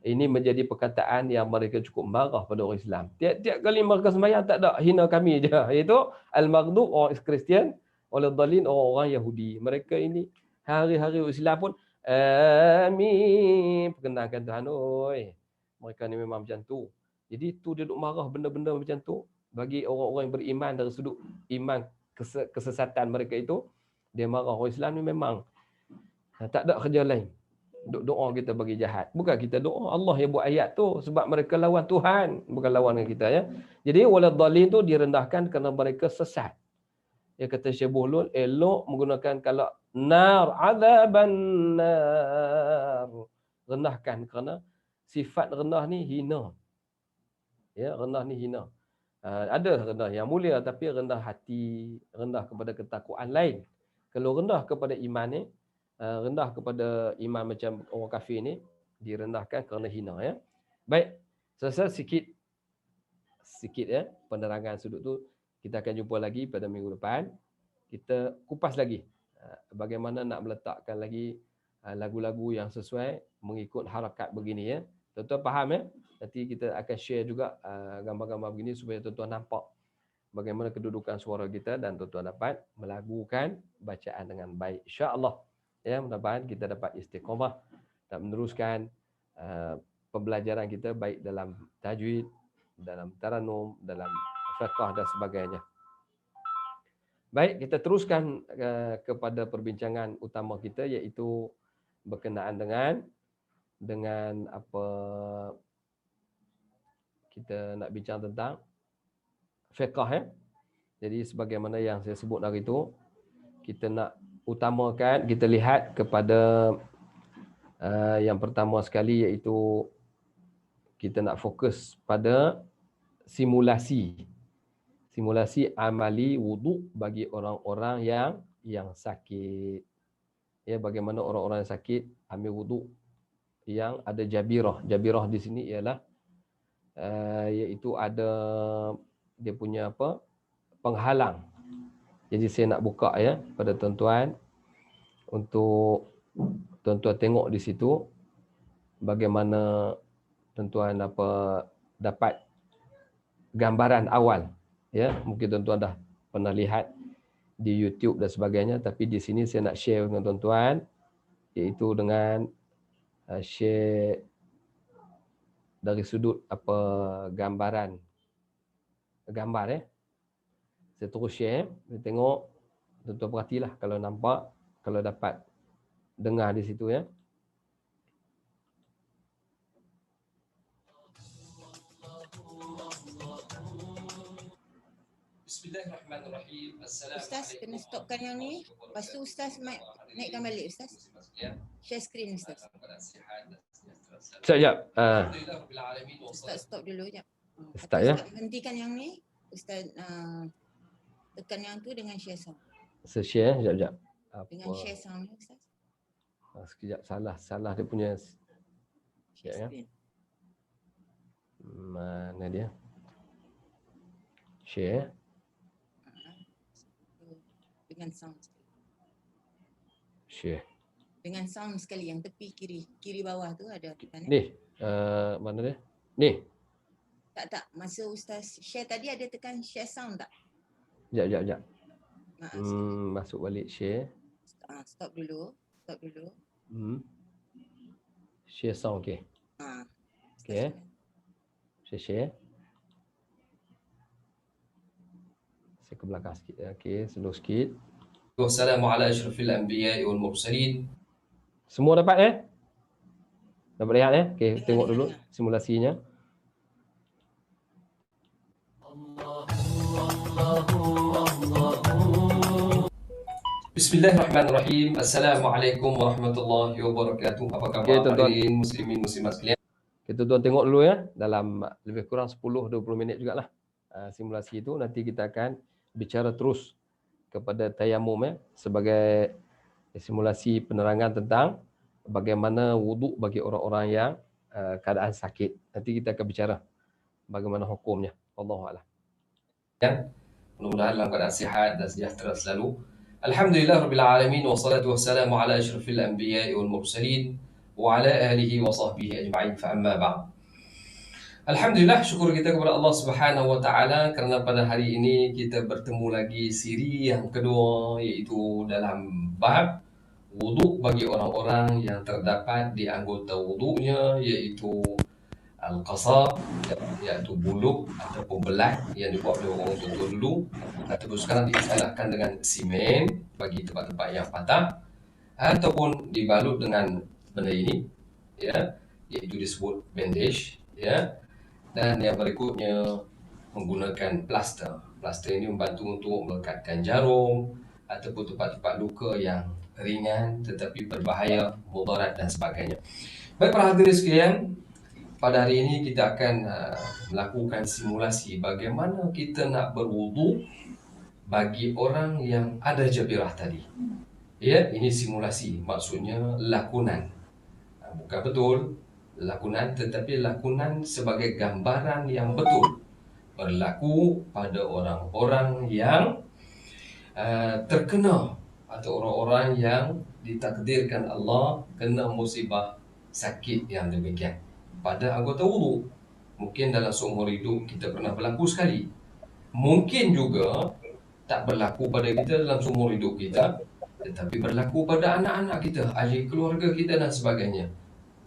ini menjadi perkataan yang mereka cukup marah pada orang Islam. Tiap-tiap kali mereka sembahyang tak ada hina kami je. Iaitu al-maghdub orang Kristian, waladdallin orang Yahudi. Mereka ini hari-hari Islam pun amin. Perkenalkan Tuhan. Oi. Mereka ni memang macam tu. Jadi tu dia duk marah benda-benda macam tu. Bagi orang-orang yang beriman dari sudut iman kesesatan mereka itu, dia marah. Orang Islam ni memang tak ada kerja lain. Doa kita bagi jahat. Bukan kita doa. Allah yang buat ayat tu. Sebab mereka lawan Tuhan. Bukan lawan dengan kita ya. Jadi waladdallin tu direndahkan kerana mereka sesat. Dia kata Syekh Buhlul, elok menggunakan kalau nar, azaban nar. Rendahkan kerana sifat rendah ni hina. Ya, rendah ni hina. Ada rendah yang mulia tapi rendah hati, rendah kepada ketakwaan lain. Kalau rendah kepada iman ni, rendah kepada iman macam orang kafir ni, direndahkan kerana hina ya. Baik, selesai sikit ya penerangan sudut tu. Kita akan jumpa lagi pada minggu depan. Kita kupas lagi bagaimana nak meletakkan lagi lagu-lagu yang sesuai mengikut harakat begini ya. Tuan-tuan faham ya? Nanti kita akan share juga gambar-gambar begini supaya tuan-tuan nampak bagaimana kedudukan suara kita dan tuan-tuan dapat melagukan bacaan dengan baik. InsyaAllah. Ya, mudah-mudahan kita dapat istiqamah dan meneruskan pembelajaran kita, baik dalam tajwid, dalam taranum, dalam fiqh dan sebagainya. Baik, kita teruskan kepada perbincangan utama kita, iaitu berkenaan dengan apa kita nak bincang tentang fiqh ya. Jadi sebagaimana yang saya sebut hari itu, kita nak utamakan, kita lihat kepada yang pertama sekali, iaitu kita nak fokus pada simulasi amali wuduk bagi orang-orang yang sakit. Ya, bagaimana orang-orang yang sakit ambil wuduk yang ada jabirah. Jabirah di sini ialah iaitu ada dia punya penghalang. Jadi saya nak buka ya pada tuan-tuan, untuk tuan-tuan tengok di situ bagaimana tuan-tuan dapat gambaran awal. Ya, mungkin tuan-tuan dah pernah lihat di YouTube dan sebagainya, tapi di sini saya nak share dengan tuan-tuan, iaitu dengan share dari sudut gambar ya. Saya terus share, saya tengok, tuan-tuan perhatilah kalau nampak, kalau dapat dengar di situ ya. Bismillahirrahmanirrahim. Ustaz, kena stopkan yang ni. Lepas tu Ustaz naikkan balik Ustaz. Share screen Ustaz. Sekejap. Ustaz stop dulu sekejap. Start ya. Ustaz hentikan yang ni. Ustaz tekan yang tu dengan share sound. Saya share sekejap. Dengan share sound ni Ustaz. Sekejap, salah dia punya. Share Ya. screen. Mana dia? Share. Dengan sound. Share. Dengan sound sekali yang tepi kiri bawah tu ada tekan. Ni, mana dia? Ni. Tak. Masa Ustaz share tadi ada tekan share sound tak? Sekejap. Masuk balik share. Stop dulu. Share sound, okey. Okey. Share. Saya ke belakang sikit. Okey, slow sikit. Wassalamu ala asyrafil anbiya'i wal mursalin. Semua dapat Dapat lihat Okey, tengok dulu simulasinya. Bismillahirrahmanirrahim. Assalamualaikum warahmatullahi wabarakatuh. Apa khabar hadirin muslimin muslimat sekalian? Kita tuan tengok dulu ya, dalam lebih kurang 10-20 minit jugalah simulasi itu. Nanti kita akan bicara terus kepada tayamum sebagai simulasi penerangan tentang bagaimana wuduk bagi orang-orang yang keadaan sakit. Nanti kita akan bicara bagaimana hukumnya. Wallahu a'lam. Mudah-mudahan dalam keadaan sihat dan sejahtera selalu. Alhamdulillah rabbil alamin, wassalatu wassalamu ala asyrafil anbiya'i wal mursalin wa ala alihi wa sahbihi ajma'in, fa amma ba'd. Alhamdulillah, syukur kita kepada Allah Subhanahu wa taala kerana pada hari ini kita bertemu lagi siri yang kedua, iaitu dalam bab wuduk bagi orang-orang yang terdapat di anggota wuduknya, iaitu al-qasa, iaitu buluk ataupun belat yang dibuat oleh orang tua dulu, ataupun sekarang diistilahkan dengan simen bagi tempat-tempat yang patah, ataupun dibalut dengan benda ini ya, iaitu disebut bandage ya. Dan yang berikutnya menggunakan plaster. Plaster ini membantu untuk melekatkan jarum ataupun tempat-tempat luka yang ringan tetapi berbahaya, mudarat dan sebagainya. Baik para hadirin sekalian, pada hari ini kita akan melakukan simulasi bagaimana kita nak berwuduk bagi orang yang ada jabirah tadi. Ya, ini simulasi, maksudnya lakonan. Bukan betul lakonan, tetapi lakonan sebagai gambaran yang betul berlaku pada orang-orang yang terkena atau orang-orang yang ditakdirkan Allah kena musibah sakit yang demikian pada anggota wuduk. Mungkin dalam seumur hidup kita pernah berlaku sekali. Mungkin juga tak berlaku pada kita dalam seumur hidup kita, tetapi berlaku pada anak-anak kita, ahli keluarga kita dan sebagainya.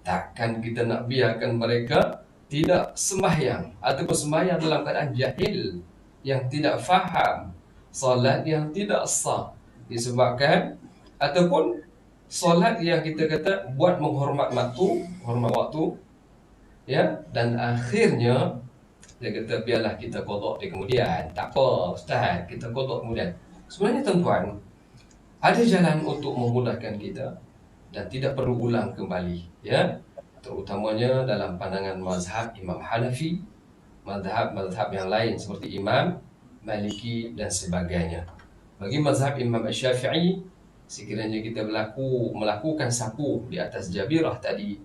Takkan kita nak biarkan mereka tidak sembahyang ataupun sembahyang dalam keadaan jahil, yang tidak faham, solat yang tidak sah disebabkan, ataupun solat yang kita kata buat menghormat waktu, ya, dan akhirnya dia kata biarlah kita qada di kemudian. Tak apa ustaz, kita qada kemudian. Sebenarnya tuan-tuan, ada jalan untuk memudahkan kita dan tidak perlu ulang kembali, ya. Terutamanya dalam pandangan mazhab Imam Hanafi, mazhab yang lain seperti Imam Maliki dan sebagainya. Bagi mazhab Imam Syafi'i, sekiranya kita melakukan sapu di atas jabirah tadi,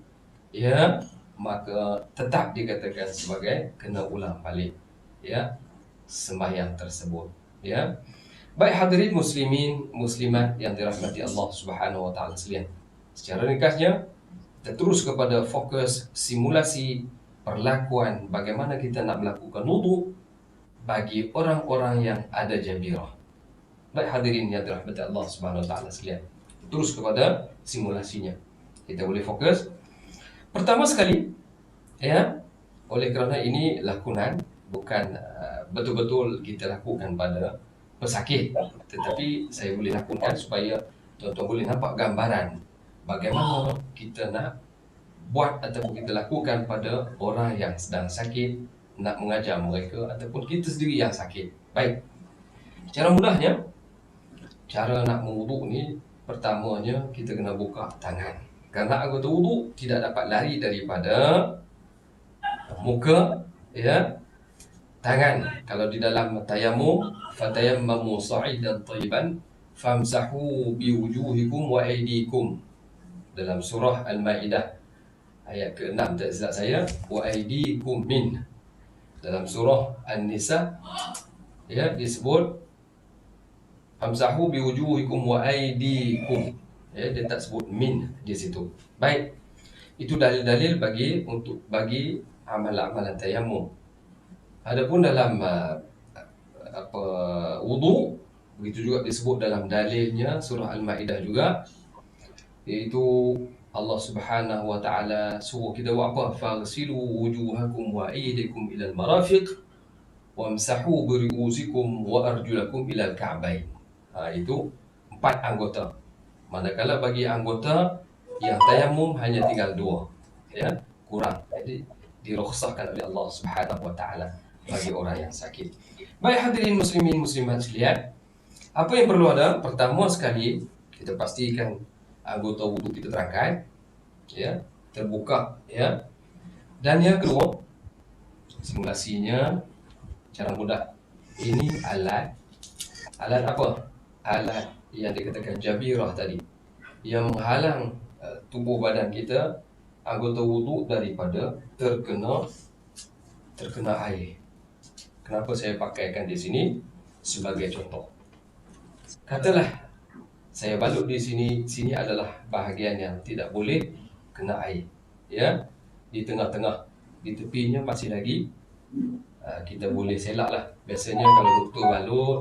ya, maka tetap dikatakan sebagai kena ulang balik, ya, sembahyang tersebut, ya. Baik hadirin muslimin muslimat yang dirahmati Allah Subhanahu wa taala sekalian. Secara ringkasnya, kita terus kepada fokus simulasi perlakuan bagaimana kita nak melakukan wudu bagi orang-orang yang ada jabirah. Baik hadirin yang dirahmati Allah Subhanahu wa taala sekalian, terus kepada simulasinya. Kita boleh fokus. Pertama sekali, ya, oleh kerana ini lakonan bukan betul-betul kita lakukan pada pesakit, tetapi saya boleh lakukan supaya tuan-tuan boleh nampak gambaran bagaimana kita nak buat ataupun kita lakukan pada orang yang sedang sakit, nak mengajar mereka ataupun kita sendiri yang sakit. Baik, cara mudahnya, cara nak mewuduk ni, pertamanya kita kena buka tangan. Kerana anggota wuduk tidak dapat lari daripada muka, ya, tangan. Kalau di dalam tayammum, fatayammamu sa'idan thayyiban famsahu biwujuhikum wa aydikum. Dalam surah Al-Maidah ayat ke-6, tak silap saya, wa aydikum min. Dalam surah An-Nisa, ya, disebut famsahu biwujuhikum wa aydikum. Ya, dia tak sebut min di situ. Baik, itu dalil-dalil bagi amalan-amalan tayammum. Adapun dalam wudu, begitu juga disebut dalam dalilnya surah Al-Maidah juga, iaitu Allah Subhanahu wa taala suruh kita buat apa? Faghsilu wujuhakum wa aydikum ila al-marafiq wamsahu bi ru'usikum wa arjulakum ila al-ka'bayn. Itu 4 anggota. Manakala bagi anggota yang tayammum hanya tinggal 2, ya, kurang. Jadi dirukhsahkan oleh Allah Subhanahu wa taala bagi orang yang sakit. Baik hadirin muslimin muslimat sekalian, apa yang perlu ada? Pertama sekali, kita pastikan anggota wudu kita terangkat, ya, terbuka, ya. Dan yang kedua, simulasinya cara mudah. Ini alat apa? Alat yang dikatakan jabirah tadi, yang menghalang tubuh badan kita, anggota wudu daripada terkena air. Kenapa saya pakaikan di sini? Sebagai contoh, katalah saya balut di sini adalah bahagian yang tidak boleh kena air, ya, di tengah-tengah, di tepinya masih lagi kita boleh selak lah. Biasanya kalau doktor balut,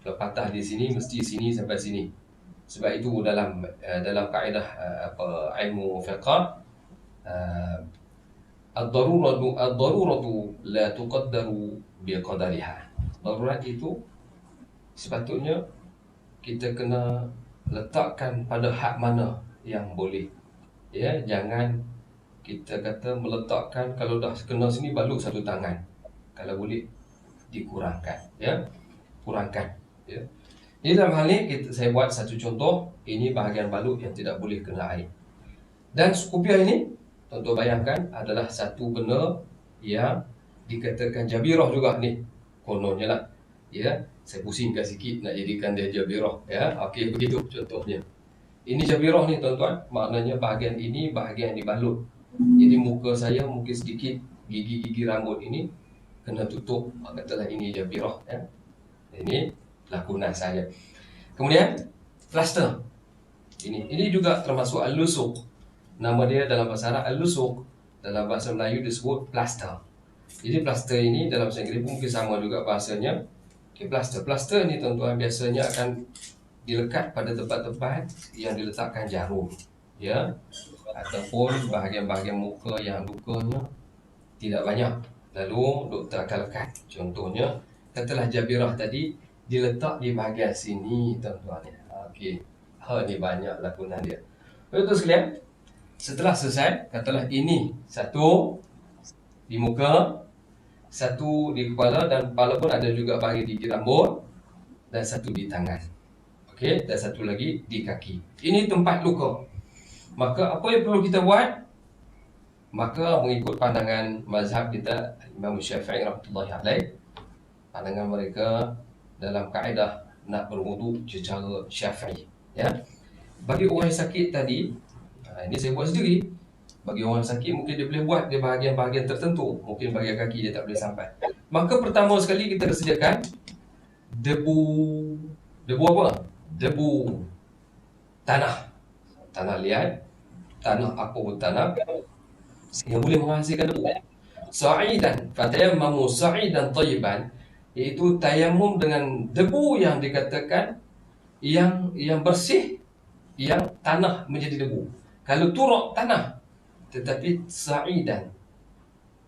kalau patah di sini mesti sini sampai sini. Sebab itu dalam kaedah ilmu fiqh, ad-daruratu la tuqaddaru biqadariha. Darurat itu sepatutnya kita kena letakkan pada had mana yang boleh, ya. Jangan kita kata meletakkan, kalau dah kena sini balut satu tangan, kalau boleh dikurangkan, ya, kurangkan, ya. Di dalam hal ini saya buat satu contoh. Ini bahagian balut yang tidak boleh kena air. Dan kopiah ini, tuan-tuan bayangkan, adalah satu benda yang dikatakan jabirah juga ni, kononnya lah, ya. Saya pusingkan sikit nak jadikan dia jabirah, ya. Okey, begitu contohnya. Ini jabirah ni tuan-tuan, maknanya bahagian ini bahagian yang dibalut. Jadi muka saya mungkin sedikit, gigi-gigi rambut ini kena tutup. Katalah ini jabirah, ya. Ini lakonan saya. Kemudian plaster. Ini juga termasuk al-lusuq. Nama dia dalam bahasa Arab al-lusuq. Dalam bahasa Melayu disebut plaster. Jadi plaster ini dalam bahasa Inggeris mungkin sama juga bahasanya. Okay, plaster ni tuan-tuan biasanya akan dilekat pada tempat-tempat yang diletakkan jarum, ya. ataupun bahagian-bahagian muka yang lukanya tidak banyak, lalu doktor akan lekat. Contohnya, katalah jabirah tadi diletak di bahagian sini, tuan-tuan. Okey, ni banyak lakonan dia. Betul sekalian, setelah selesai, katalah ini satu di muka, satu di kepala, dan kepala pun ada juga bahagian gigi rambut, dan satu di tangan. Okey, dan satu lagi di kaki. Ini tempat luka. Maka apa yang perlu kita buat? Maka mengikut pandangan mazhab kita, Imam Syafi'i rahmatullahi alaih, pandangan mereka dalam kaedah nak berwudu secara Syafi'i, ya. Bagi orang yang sakit tadi, ini saya buat sendiri. Bagi orang sakit mungkin dia boleh buat di bahagian-bahagian tertentu, mungkin bahagian kaki dia tak boleh sampai. Maka pertama sekali kita sediakan debu apa? Debu tanah liat, tanah apa pun tanah yang boleh menghasilkan debu. Sa'idan, fatayammamu sa'idan tayyiban, iaitu tayamum dengan debu yang dikatakan yang bersih, yang tanah menjadi debu. Kalau turab tanah, tetapi sa'idan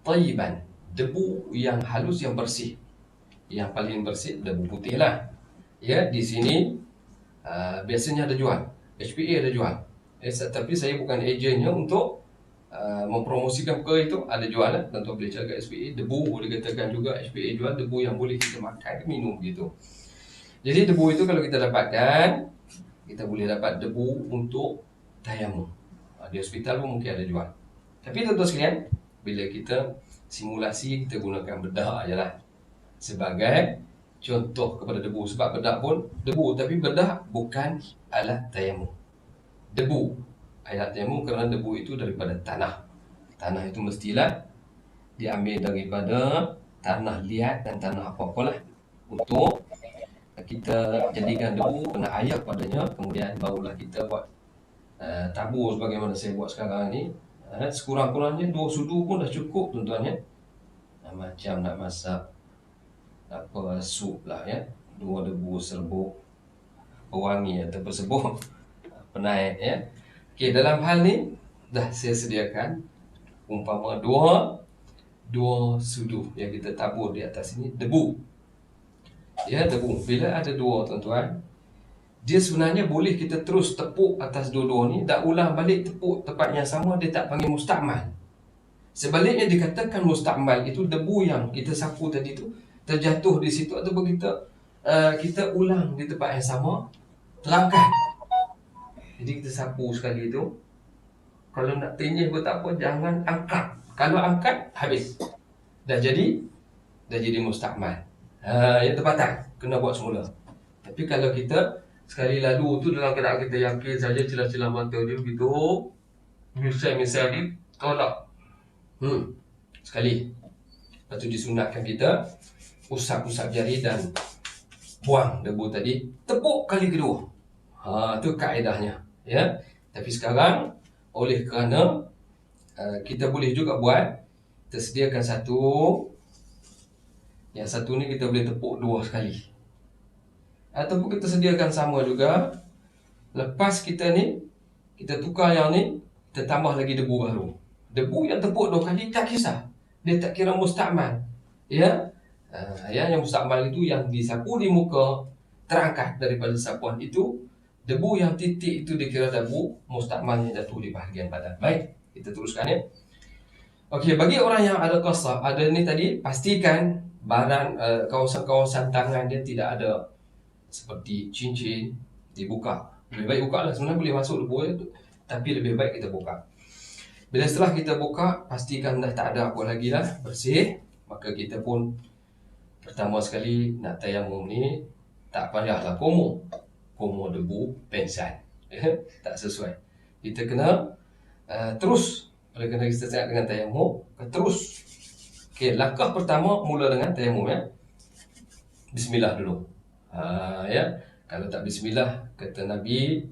tayyiban, debu yang halus, yang bersih. Yang paling bersih debu putih lah. Ya, di sini biasanya ada jual, HPA ada jual. Tapi saya bukan ejennya untuk mempromosikan perkara itu. Ada jual lah, tentu boleh cari kat HPA. Debu boleh katakan juga HPA jual debu yang boleh kita makan, minum gitu. Jadi debu itu kalau kita dapatkan, kita boleh dapat debu untuk tayamum. Di hospital pun mungkin ada jual. Tapi tuan-tuan sekalian, bila kita simulasi, kita gunakan bedah ajalah sebagai contoh kepada debu. Sebab bedah pun debu, tapi bedah bukan alat tayamum. Debu alat tayamum kerana debu itu daripada tanah. Tanah itu mestilah diambil daripada tanah liat dan tanah apa-apalah untuk kita jadikan debu, kena ayak padanya, kemudian barulah kita buat tabur sebagaimana saya buat sekarang ni. Sekurang-kurangnya 2 sudu pun dah cukup, tuan-tuan, ya. Macam nak masak apa sup lah, ya. 2 debu serbuk pewangi ataupun serbuk penaik, ya. Okey, dalam hal ni dah saya sediakan umpama 2 sudu yang kita tabur di atas ini debu. Ya, debu. Bila ada 2, tuan-tuan, dia sebenarnya boleh kita terus tepuk atas dua-dua ni, tak ulang balik tepuk tempat yang sama, dia tak panggil mustakmal. Sebaliknya dikatakan mustakmal itu debu yang kita sapu tadi tu terjatuh di situ, ataupun kita ulang di tempat yang sama, terangkat. Jadi kita sapu sekali tu. Kalau nak tenyih pun tak apa, jangan angkat. Kalau angkat, habis. Dah jadi mustakmal. Yang tempatan kena buat semula. Tapi kalau kita sekali lalu tu dalam keadaan kita yakin saja, celah-celah mata dia begitu, misal ni tolak. Sekali. Lepas tu disunatkan kita usap-usap jari dan buang debu tadi. Tepuk kali kedua. Tu kaedahnya, ya. Tapi sekarang oleh kerana kita boleh juga buat, tersediakan satu. Yang satu ni kita boleh tepuk 2 sekali. Ataupun kita sediakan sama juga. Lepas kita ni, kita tukar yang ni, kita tambah lagi debu baru. Debu yang tepuk 2 kali tak kisah. Dia tak kira mustakmal. Ya, yang mustakmal itu yang disapu di muka, terangkat daripada sapuan itu. Debu yang titik itu dikira debu mustakmal yang jatuh di bahagian badan. Baik, kita teruskan, ya. Okey, bagi orang yang ada qasab, ada ni tadi, pastikan barang kawasan-kawasan tangan dia tidak ada seperti cincin, dibuka. Lebih baik buka lah, sebenarnya boleh masuk debu tu, tapi lebih baik kita buka. Bila setelah kita buka, pastikan dah tak ada apa lagi lah, bersih. Maka kita pun pertama sekali nak tayamum ni, tak payahlah komo debu pensan. Tak sesuai. Kita kena terus, oleh kerana kita sangat dengan tayamum, terus. Okey, langkah pertama mula dengan tayamum, ya. Bismillah dulu. Ya, kalau tak bismillah, kata Nabi,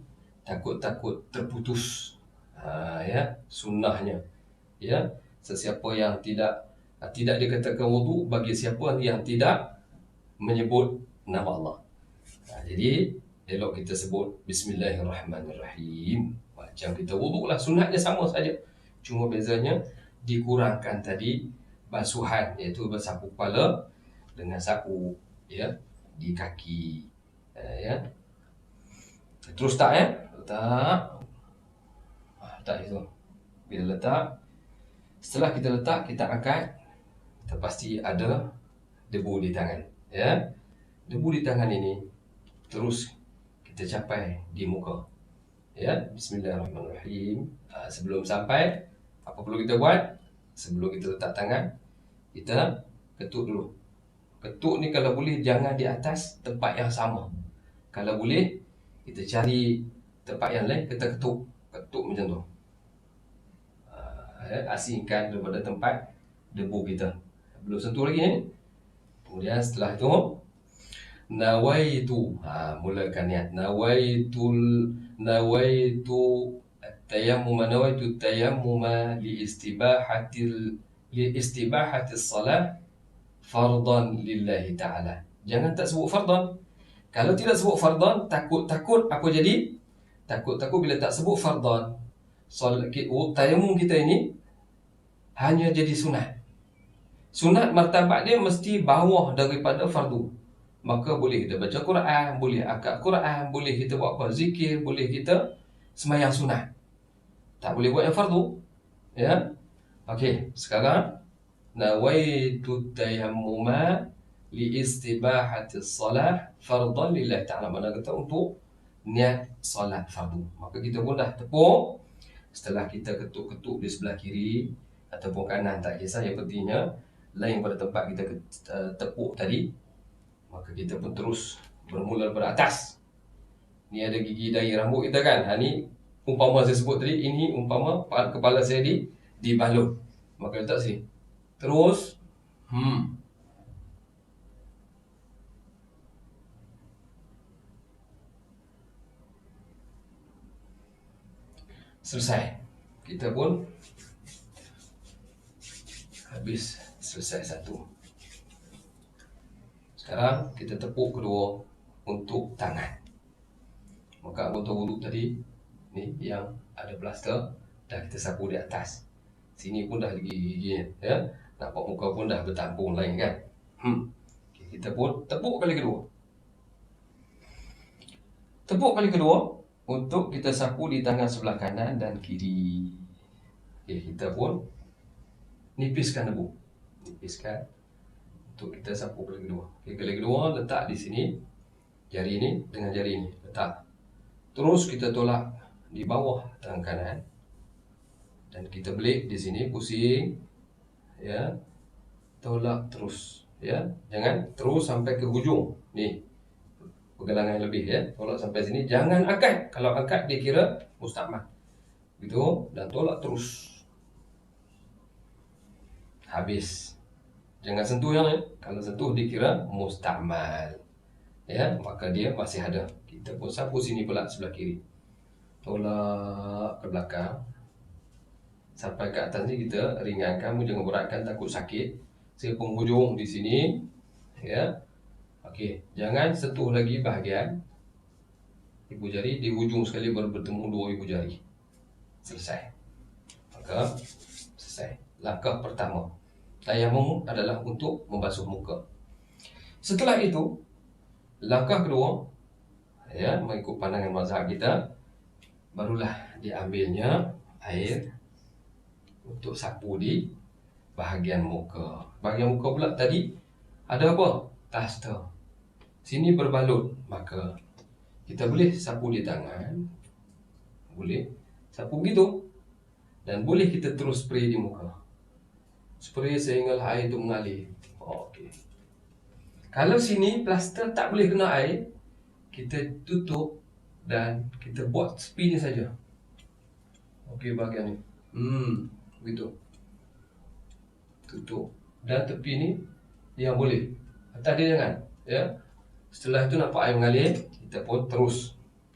takut-takut terputus. Ya, sunnahnya. Ya, sesiapa yang tidak dikatakan wudu bagi siapa yang tidak menyebut nama Allah. Jadi elok kita sebut Bismillahirrahmanirrahim. Macam kita wuduk lah, sunatnya sama saja. Cuma bezanya dikurangkan tadi basuhan, iaitu bersapu kepala dengan sapu ya di kaki. Ya. Terus tak ya? Letak. Letak itu. Bila letak, setelah kita letak, kita angkat, kita pasti ada debu di tangan. Ya. Debu di tangan ini terus kita capai di muka. Ya, bismillahirrahmanirrahim. Sebelum sampai, apa perlu kita buat? Sebelum kita letak tangan, kita ketuk dulu. Ketuk ni kalau boleh jangan di atas tempat yang sama. Kalau boleh, kita cari tempat yang lain, kita ketuk. Ketuk macam tu. Asingkan daripada tempat debu kita. Belum sentuh lagi ni. Kemudian setelah itu, nawaitu, mulakan niat. Nawaitu tayammuma li istibahatis salah fardan lillahi ta'ala. Jangan tak sebut fardan. Kalau tidak sebut fardan, takut apa jadi? Takut bila tak sebut fardan, tayammum kita ini hanya jadi sunat. Sunat martabat dia mesti bawah daripada fardu. Maka boleh kita baca Quran, boleh akad Quran, boleh kita buat apa? Zikir, boleh kita sembahyang sunat. Tak boleh buat yang fardu. Ya. Okey, sekarang nawaitu tayammuma li istibahati salah fardan lillahi ta'ala. Mana kata untuk niat solat fardu. Maka kita pun dah tepuk. Setelah kita ketuk-ketuk di sebelah kiri ataupun kanan, tak kisah, yang pentingnya lain pada tempat kita tepuk tadi. Maka kita pun terus bermula daripada atas. Ni ada gigi dari rambut kita kan. Ni umpama saya sebut tadi, ini umpama kepala saya dibalut. Maka letak sini. Terus selesai. Kita pun habis selesai satu. Sekarang kita tepuk kedua untuk tangan. Maka anggota wuduk tadi ni yang ada plaster dah kita sapu di atas. Sini pun dah gigi-gigi ya. Nampak muka pun dah bertampung lain kan. Okay, kita pun tepuk kali kedua. Tepuk kali kedua untuk kita sapu di tangan sebelah kanan dan kiri. Okay, kita pun nipiskan debu. Nipiskan untuk kita sapu kali kedua. Okay, kali kedua letak di sini. Jari ini dengan jari ini letak. Terus kita tolak di bawah tangan kanan. Dan kita belik di sini, pusing. Ya. Tolak terus. Ya. Jangan terus sampai ke hujung. Ni. Pergelangan lebih ya. Tolak sampai sini. Jangan angkat. Kalau angkat dia kira mustakmal. Gitu. Dan tolak terus. Habis. Jangan sentuh yang ni. Kalau sentuh dikira mustakmal. Ya, maka dia masih ada. Kita pun sapu sini pula sebelah kiri. Tolak ke belakang. Sampai ke atas ni kita ringankan, jangan beratkan, takut sakit. Saya penghujung di sini. Ya. Okey, jangan sentuh lagi bahagian ibu jari. Di hujung sekali baru bertemu dua ibu jari. Selesai. Maka selesai. Langkah pertama. Tayammum adalah untuk membasuh muka. Setelah itu, langkah kedua, ya, mengikut pandangan mazhab kita, barulah diambilnya air untuk sapu di bahagian muka. Bahagian muka pula tadi ada apa? Plaster. Sini berbalut. Maka kita boleh sapu di tangan. Boleh sapu begitu. Dan boleh kita terus spray di muka. Spray sehinggalah air itu mengalir. Okey. Kalau sini plaster tak boleh kena air, kita tutup dan kita buat spin saja. Okey, bahagian ni. Begitu. Tutup. Dan tepi ni yang boleh. Atas dia jangan. Ya. Setelah itu nampak air mengalir, kita pun terus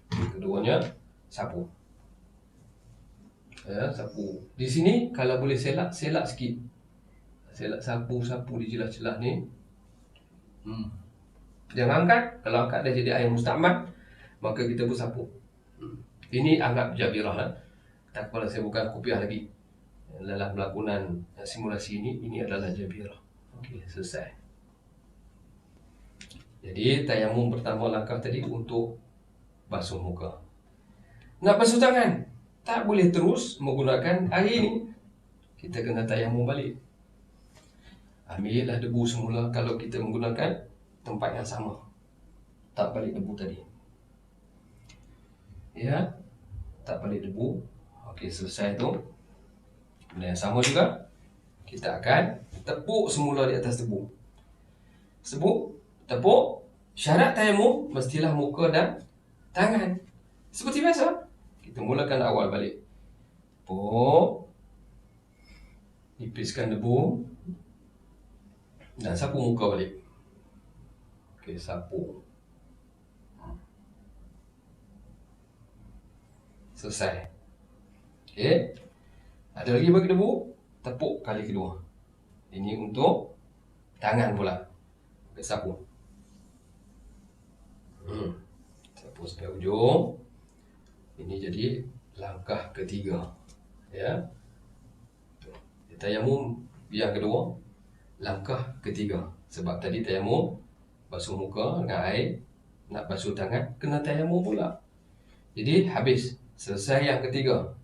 keduanya sapu. Ya, sapu. Di sini kalau boleh selak sikit. Selak sapu di celah-celah ni. Jangan angkat. Kalau angkat dia jadi air mustakmal, maka kita pun sapu. Ini anggap jabirah. Tak apalah, saya bukan kopiah lagi. Dalam pelakonan simulasi ini adalah jabirah. Okey, selesai. Jadi tayamum pertama langkah tadi untuk basuh muka. Nak basuh tangan, tak boleh terus menggunakan air ni. Kita kena tayamum balik. Ambillah debu semula kalau kita menggunakan tempat yang sama. Tak balik debu tadi. Ya, tak balik debu. Okey, selesai tu. Benda yang sama juga, kita akan tepuk semula di atas debu. Tepuk. Syarat tayamum mestilah muka dan tangan. Seperti biasa, kita mulakan awal balik. Tepuk, nipiskan debu dan sapu muka balik. Okey, sapu. Selesai. Okey. Ada lagi bagi debu, tepuk kali kedua. Ini untuk tangan pula. Okey, sapu. Sapu sampai ujung. Ini jadi langkah ketiga. Ya. Tayamum yang kedua, langkah ketiga. Sebab tadi tayamum basuh muka dengan air, nak basuh tangan kena tayamum pula. Jadi habis, selesai yang ketiga.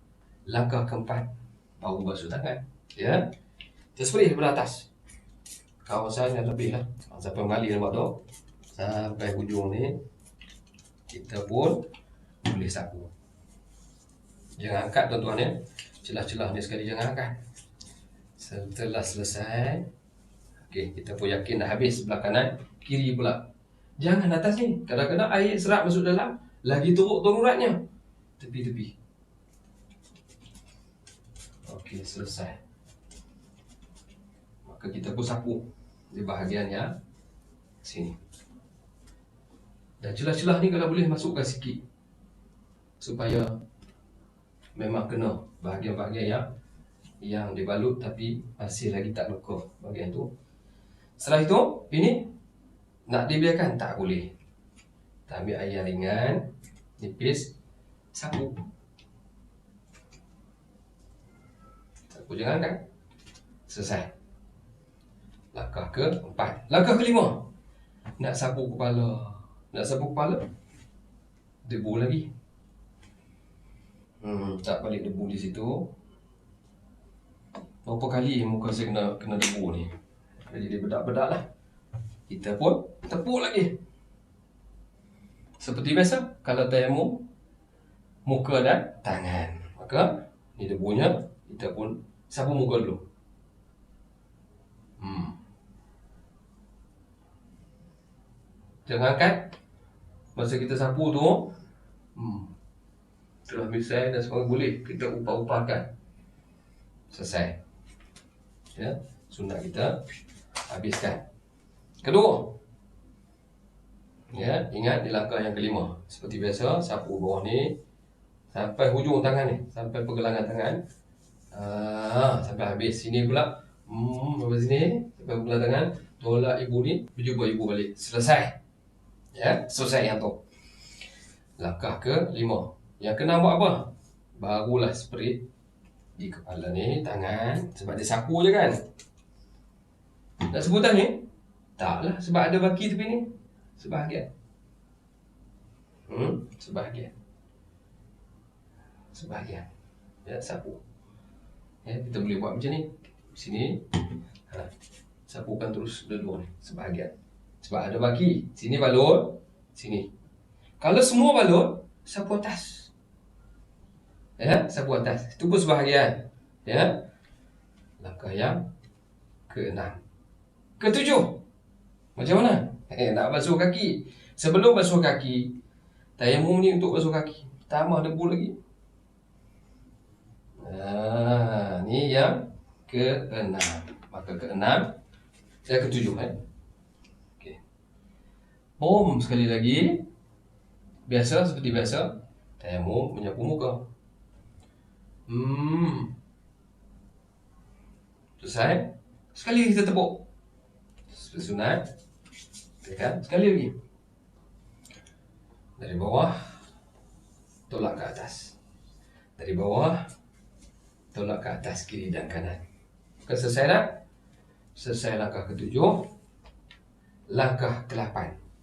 Langkah keempat, baru basuh tangan. Ya. Tersebut daripada atas. Kawasan yang lebih lah. Sampai mengalir nampak tu. Sampai hujung ni, kita pun boleh sapu. Jangan angkat tuan-tuan ya. Celah-celah ni sekali jangan angkat. Setelah selesai, okey, kita pun yakin dah habis sebelah kanan, kiri pula. Jangan atas ni. Kadang-kadang air serap masuk dalam, lagi teruk uratnya. Tepi-tepi. Okey, selesai. Maka kita pun sapu di bahagian yang sini. Dan celah-celah ni kalau boleh masukkan sikit, supaya memang kena bahagian-bahagian yang dibalut tapi masih lagi tak luka bahagian tu. Setelah itu, ini nak dibiarkan tak boleh. Kita ambil air yang ringan, nipis, sapu. Sapu jangan kan? Selesai. Langkah keempat. Langkah kelima, nak sapu kepala. Nak sapu kepala, debu lagi. Tak balik debu di situ. Berapa kali muka saya kena debu ni. Jadi dia bedak-bedak lah. Kita pun tepuk lagi. Seperti biasa, kalau tayamum muka dan tangan, maka ni debunya, kita pun sapu muka dulu. Jangan angkat. Masa kita sapu tu, telah misai dan sebagainya, boleh kita upah-upahkan. Selesai. Ya, sunat kita habiskan. Kedua, ya, ingat di langkah yang kelima. Seperti biasa, sapu bawah ni sampai hujung tangan ni, sampai pergelangan tangan. Sampai habis. Sini pula, sampai sini, sampai pergelangan tangan. Tolak ibu ni, berjumpa ibu balik. Selesai. Ya, selesai yang tu. Langkah kelima. Yang kena buat apa? Barulah spray di kepala ni, tangan. Sebab dia sapu je kan. Nak sebutan ni? Taklah, sebab ada baki tepi ni. Sebahagian. Sebahagian. Sebahagian. Ya, sapu. Ya, kita boleh buat macam ni. Sini. Sapukan terus dua-dua ni. Sebahagian. Sebab ada baki. Sini balut. Sini. Kalau semua balut, sapu atas. Ya, sapu atas. Itu pun sebahagian. Ya. Langkah yang ke-6. Ke-7. Macam mana? Nak basuh kaki. Sebelum basuh kaki, tayamum ni untuk basuh kaki. Tambah debu lagi. Ni yang ke-6. Maka ke-6, yang ke-7 kan. Okey. Sekali lagi. Biasa, seperti biasa, tayamum menyapu muka. Selesai. Sekali lagi kita tepuk. Seperti sunat. Tekan. Sekali lagi. Dari bawah, tolak ke atas. Dari bawah, tolak ke atas kiri dan kanan. Selesai tak? Selesai langkah ke-7. Langkah ke-8.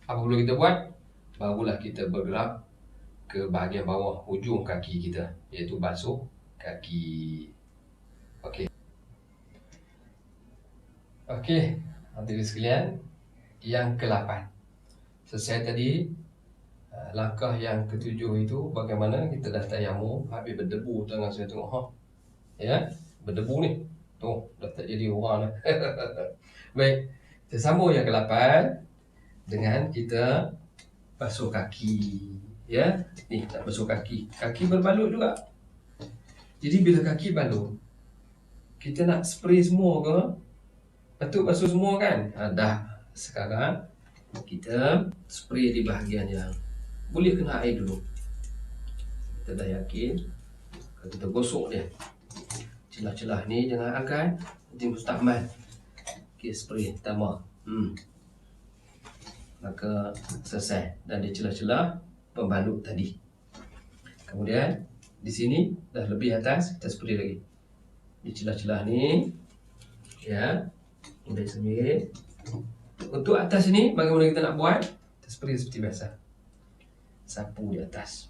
Apa perlu kita buat? Barulah kita bergerak ke bahagian bawah hujung kaki kita, iaitu basuh kaki. Okey. Okey, hadirin sekalian, yang ke-8. Selesai tadi. Langkah yang ke-7 itu bagaimana kita dah tayamum, habis berdebu tangan saya tengok. Ya, berdebu ni. Tuh, dah tak jadi orang dah. Baik, kita sambung yang ke-8 dengan kita basuh kaki. Ya, ni nak basuh kaki. Kaki berbalut juga. Jadi bila kaki balut, kita nak spray semua ke? Patut basuh semua kan? Dah. Sekarang kita spray di bahagian yang boleh kena air dulu. Kita dah yakin. Kita gosok dia. Celah-celah ni jangan angkat, nanti mustahmal. Okey, spray tambah. Maka selesai. Dan di celah-celah pembalut tadi. Kemudian di sini dah lebih atas, kita spray lagi. Di celah-celah ni, ya, ambil semir. Untuk atas ni, bagaimana kita nak buat? Kita spray seperti biasa. Sapu di atas.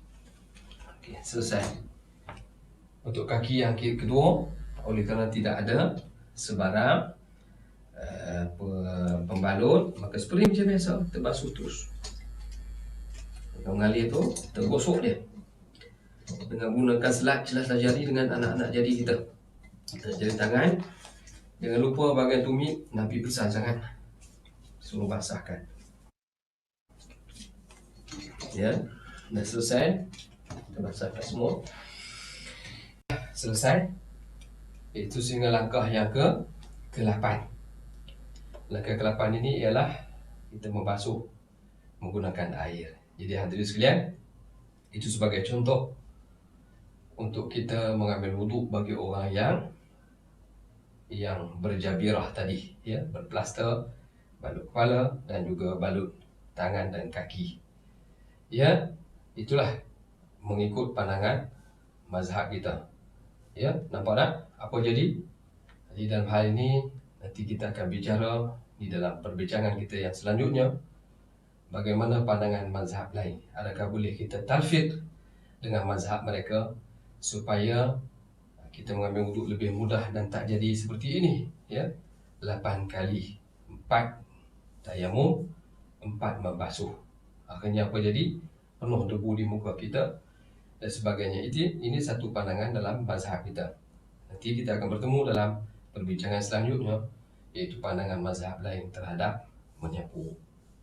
Okey, selesai. Untuk kaki yang kedua, oleh kerana tidak ada sebarang pembalut, maka spray macam biasa, kita basuh terus. Mengalir tu, kita gosok dia dengan gunakan celah-celah jari dengan anak-anak jari kita. Jari tangan. Jangan lupa bahagian tumit Nabi besar sangat, suruh basahkan. Ya, dah selesai. Kita basahkan semua. Selesai. Itu sehingga langkah yang ke-8. Langkah ke-8 ini ialah kita membasuh menggunakan air. Jadi hadirin sekalian, itu sebagai contoh untuk kita mengambil wuduk bagi orang yang berjabirah tadi, ya, berplaster, balut kepala dan juga balut tangan dan kaki. Ya, itulah mengikut pandangan mazhab kita. Ya, nampak tak apa jadi? Jadi dalam hal ini nanti kita akan bicara di dalam perbincangan kita yang selanjutnya, bagaimana pandangan mazhab lain. Adakah boleh kita talfiq dengan mazhab mereka supaya kita mengambil wuduk lebih mudah dan tak jadi seperti ini, ya. 8 kali 4 tayamum, 4 membasuh. Akhirnya apa jadi? Penuh debu di muka kita dan sebagainya. Ini satu pandangan dalam mazhab kita. Nanti kita akan bertemu dalam perbincangan selanjutnya, iaitu pandangan mazhab lain terhadap menyapu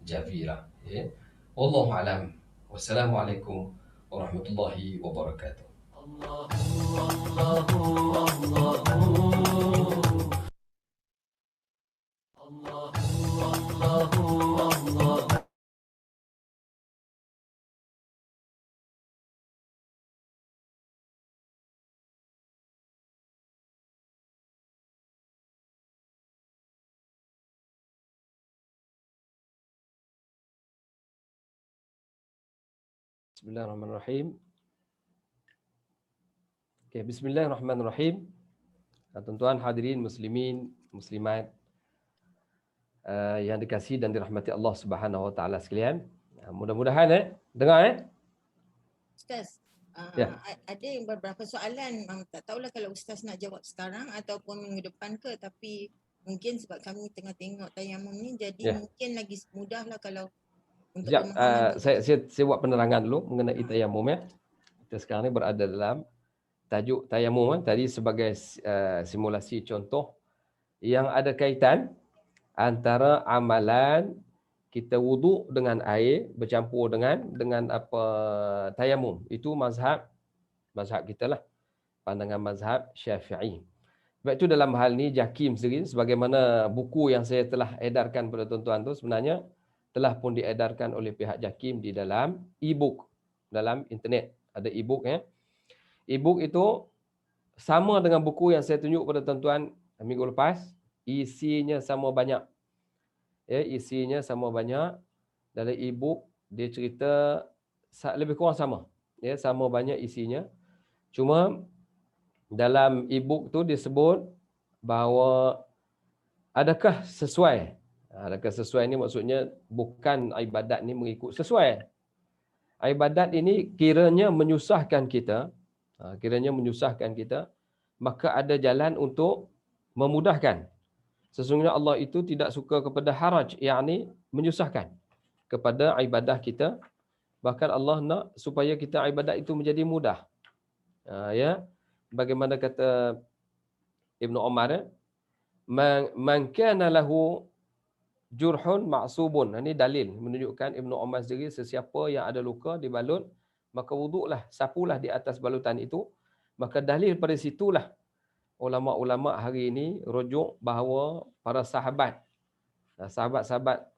jabirah. Ya. Wallahu a'lam. Wassalamualaikum warahmatullahi wabarakatuh. Bismillahirrahmanirrahim. Okay, bismillahirrahmanirrahim. Tuan-tuan hadirin muslimin, muslimat yang dikasihi dan dirahmati Allah Subhanahu Wa Taala sekalian. Mudah-mudahan dengar Ustaz, Ya. ada yang beberapa soalan, tak tahulah kalau Ustaz nak jawab sekarang ataupun minggu depan ke, tapi mungkin sebab kami tengah tengok tayamum ni, jadi mungkin lagi mudahlah kalau untuk pemahaman. Saya buat penerangan dulu mengenai tayamum ya. Kita sekarang ni berada dalam tajuk tayamum tadi sebagai simulasi contoh yang ada kaitan antara amalan kita wuduk dengan air bercampur dengan apa tayamum. Itu mazhab kita lah. Pandangan mazhab Syafi'i. Sebab itu dalam hal ni JAKIM sendiri, sebagaimana buku yang saya telah edarkan kepada tuan-tuan tu sebenarnya telah pun diedarkan oleh pihak JAKIM di dalam e-book, dalam internet. Ada e-book ya. E-book itu sama dengan buku yang saya tunjuk kepada tuan-tuan minggu lepas. Isinya sama banyak. Ya, isinya sama banyak. Dalam e-book dia cerita lebih kurang sama. Ya, sama banyak isinya. Cuma dalam e-book tu disebut bahawa adakah sesuai. Adakah sesuai ni maksudnya bukan ibadat ni mengikut sesuai. Ibadat ini kiranya menyusahkan kita, maka ada jalan untuk memudahkan. Sesungguhnya Allah itu tidak suka kepada haraj, yakni menyusahkan kepada ibadah kita. Bahkan Allah nak supaya kita ibadat itu menjadi mudah. Ya, bagaimana kata Ibnu Umar, man kana lahu jurhun ma'subun. Ini dalil menunjukkan Ibnu Umar sendiri, sesiapa yang ada luka dibalut, maka wuduklah, sapulah di atas balutan itu. Maka dalil pada situlah ulama-ulama hari ini rujuk bahawa para sahabat, sahabat-sahabat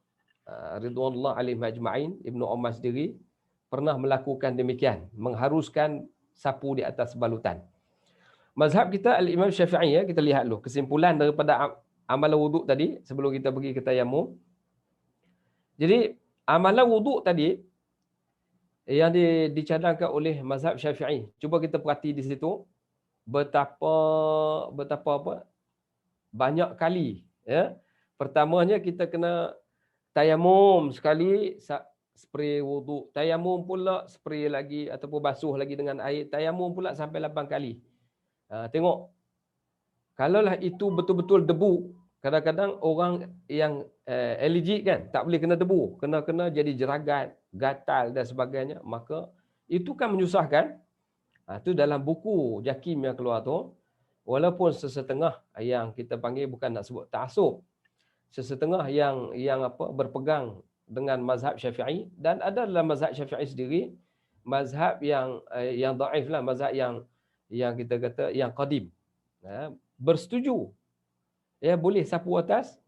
ridwanullah alaihim ajma'in, Ibnu Umar sendiri pernah melakukan demikian, mengharuskan sapu di atas balutan. Mazhab kita Al-Imam Syafi'i, ya, kita lihat dulu kesimpulan daripada amalan wuduk tadi sebelum kita pergi ke tayammum. Jadi amalan wuduk tadi yang dicadangkan oleh mazhab Syafi'i. Cuba kita perhati di situ betapa banyak kali, ya. Pertamanya kita kena tayammum sekali, spray wuduk. Tayammum pula spray lagi ataupun basuh lagi dengan air. Tayammum pula sampai 8 kali. Tengok. Kalaulah itu betul-betul debu, kadang-kadang orang yang allergic kan, tak boleh kena debu, kena jadi jeragat, gatal dan sebagainya, maka itu kan menyusahkan. Itu dalam buku Jakim yang keluar tu, walaupun sesetengah yang kita panggil, bukan nak sebut ta'assub, sesetengah yang berpegang dengan mazhab Syafi'i, dan ada dalam mazhab Syafi'i sendiri mazhab yang dhaif lah, mazhab yang kita kata yang qadim, bersetuju, ya, boleh sapu atas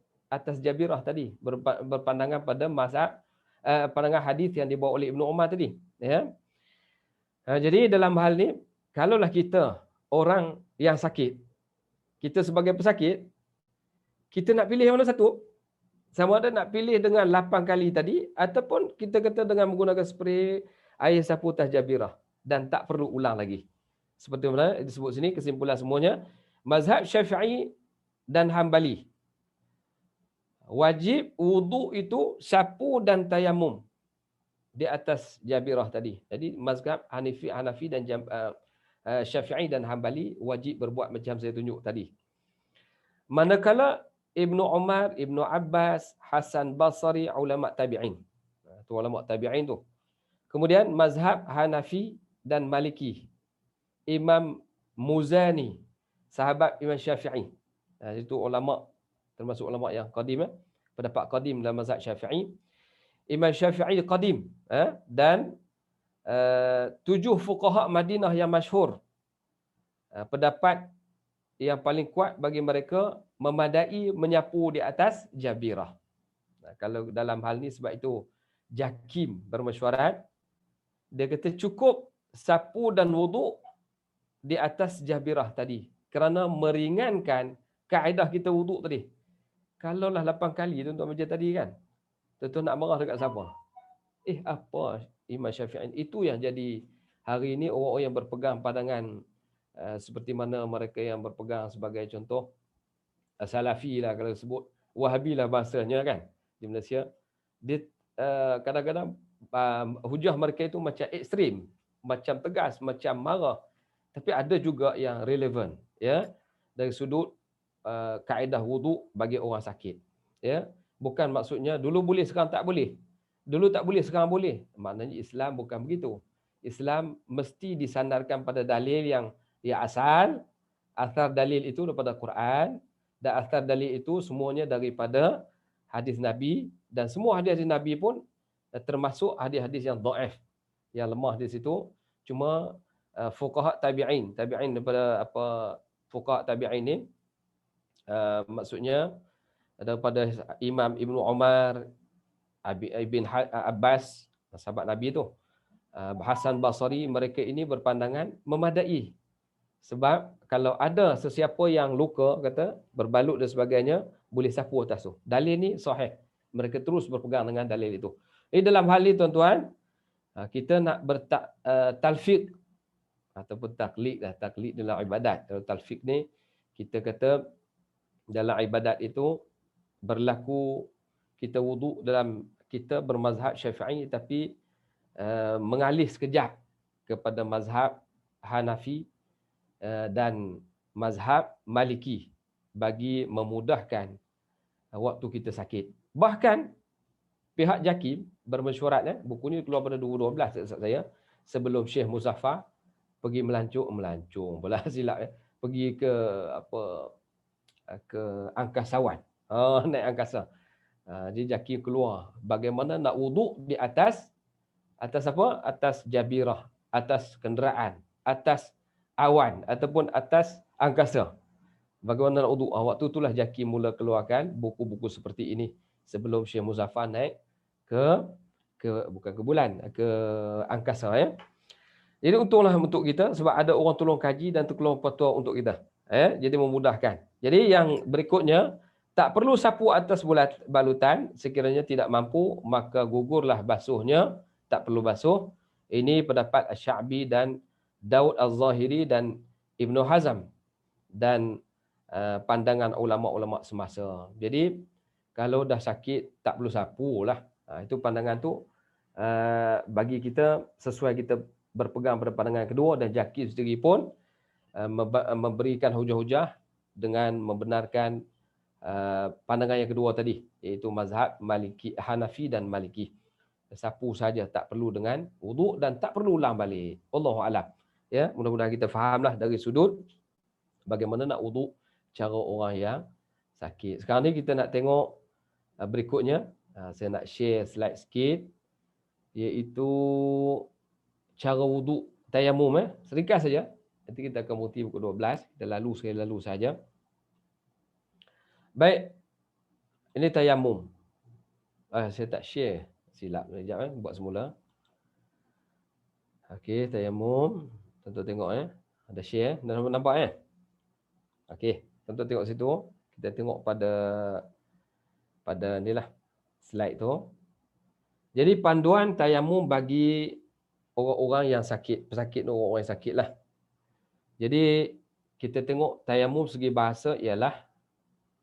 jabirah tadi, berpandangan pada mazhab pandangan hadis yang dibawa oleh Ibnu Umar tadi, ya. Jadi dalam hal ni, kalaulah kita orang yang sakit, kita sebagai pesakit, kita nak pilih mana satu, sama ada nak pilih dengan 8 kali tadi ataupun kita kata dengan menggunakan spray air sapu atas jabirah dan tak perlu ulang lagi. Seperti mana disebut sini, kesimpulan semuanya mazhab Syafi'i dan Hambali, wajib wuduk itu sapu dan tayamum di atas jabirah tadi. Jadi mazhab Hanafi dan Syafi'i dan Hambali wajib berbuat macam saya tunjuk tadi. Manakala Ibnu Umar, Ibnu Abbas, Hasan Basri, ulama tabi'in. Itu ulama tabi'in tu. Kemudian mazhab Hanafi dan Maliki, Imam Muzani, sahabat Imam Syafi'i. Itu ulama, termasuk ulama yang qadim, pendapat qadim dalam mazhab Syafi'i. Imam Syafi'i qadim, dan 7 fuqaha Madinah yang masyhur, pendapat yang paling kuat bagi mereka memadai menyapu di atas jabirah. Kalau dalam hal ni, sebab itu Jakim bermesyuarat, dia kata cukup sapu dan wuduk di atas jabirah tadi, kerana meringankan kaedah kita wuduk tadi. Kalaulah 8 kali tuan-tuan macam tadi kan, tuan-tuan nak marah dekat siapa? Apa Imam Syafi'i? Itu yang jadi hari ini orang-orang yang berpegang pandangan seperti mana mereka yang berpegang sebagai contoh Salafi lah, kalau sebut Wahabi lah bahasanya kan di Malaysia. Dia kadang-kadang hujah mereka itu macam ekstrim, macam tegas, macam marah. Tapi ada juga yang relevan, ya, dari sudut kaedah wuduk bagi orang sakit, ya. Bukan maksudnya dulu boleh sekarang tak boleh, dulu tak boleh sekarang boleh. Maknanya Islam bukan begitu. Islam mesti disandarkan pada dalil yang asal. Asar dalil itu daripada Quran, dan asar dalil itu semuanya daripada hadis Nabi, dan semua hadis Nabi pun termasuk hadis-hadis yang dhaif, yang lemah di situ. Cuma fuqaha tabi'in daripada fuqaha tabi'in ni, maksudnya daripada Imam Ibnu Umar, Ibn Abbas, sahabat Nabi tu, Hasan Basri, mereka ini berpandangan memadai. Sebab kalau ada sesiapa yang luka, kata berbalut dan sebagainya, boleh sapu atas tu. Dalil ni sahih. Mereka terus berpegang dengan dalil itu. Dalam hal ini tuan-tuan, kita nak talfiq ataupun taklid lah. Taklid dalam ibadat. Kalau talfiq ni kita kata dalam ibadat itu berlaku kita wuduk dalam kita bermazhab Syafi'i tapi mengalih sekejap kepada mazhab Hanafi dan mazhab Maliki bagi memudahkan waktu kita sakit. Bahkan pihak JAKIM bermesyuarat, buku ni keluar pada 2012 Ustaz saya, sebelum Syekh Muzaffar pergi melancong pula silap pergi ke ke angkasawan. Naik angkasa. Jadi JAKIM keluar bagaimana nak wuduk di atas apa? Atas jabirah, atas kenderaan, atas awan ataupun atas angkasa. Bagaimana nak wuduk? Waktu itulah JAKIM mula keluarkan buku-buku seperti ini sebelum Syekh Muzaffar naik bukan ke bulan, ke angkasa ya. Jadi untunglah untuk kita sebab ada orang tolong kaji dan tolong fatwa untuk kita. Jadi memudahkan. Jadi yang berikutnya, tak perlu sapu atas balutan sekiranya tidak mampu, maka gugurlah basuhnya, tak perlu basuh. Ini pendapat Asy-Sya'bi dan Daud Az-Zahiri dan Ibnu Hazm dan pandangan ulama-ulama semasa. Jadi kalau dah sakit tak perlu sapu lah. Itu pandangan tu bagi kita sesuai kita berpegang pada pandangan kedua, dan JAKIM sendiri pun memberikan hujah-hujah dengan membenarkan pandangan yang kedua tadi, iaitu mazhab Maliki, Hanafi dan Maliki. Sapu saja, tak perlu dengan wuduk dan tak perlu ulang balik. Wallahu a'lam. Ya, mudah-mudahan kita fahamlah dari sudut bagaimana nak wuduk cara orang yang sakit. Sekarang ni kita nak tengok berikutnya. Saya nak share slide sikit, iaitu cara wuduk tayamum. Seringkas saja. Nanti kita akan berhenti pukul 12. Kita sekali lalu saja. Baik. Ini tayamum. Saya tak share. Silap. Sekejap. Buat semula. Okey, tayamum. Tuan-tuan tengok. Ada share. Dah nampak Okey. Tuan-tuan tengok situ. Kita tengok pada ni lah. Slide tu. Jadi panduan tayamum bagi orang-orang yang sakit. Pesakit tu orang-orang yang sakit lah. Jadi kita tengok tayamum segi bahasa ialah,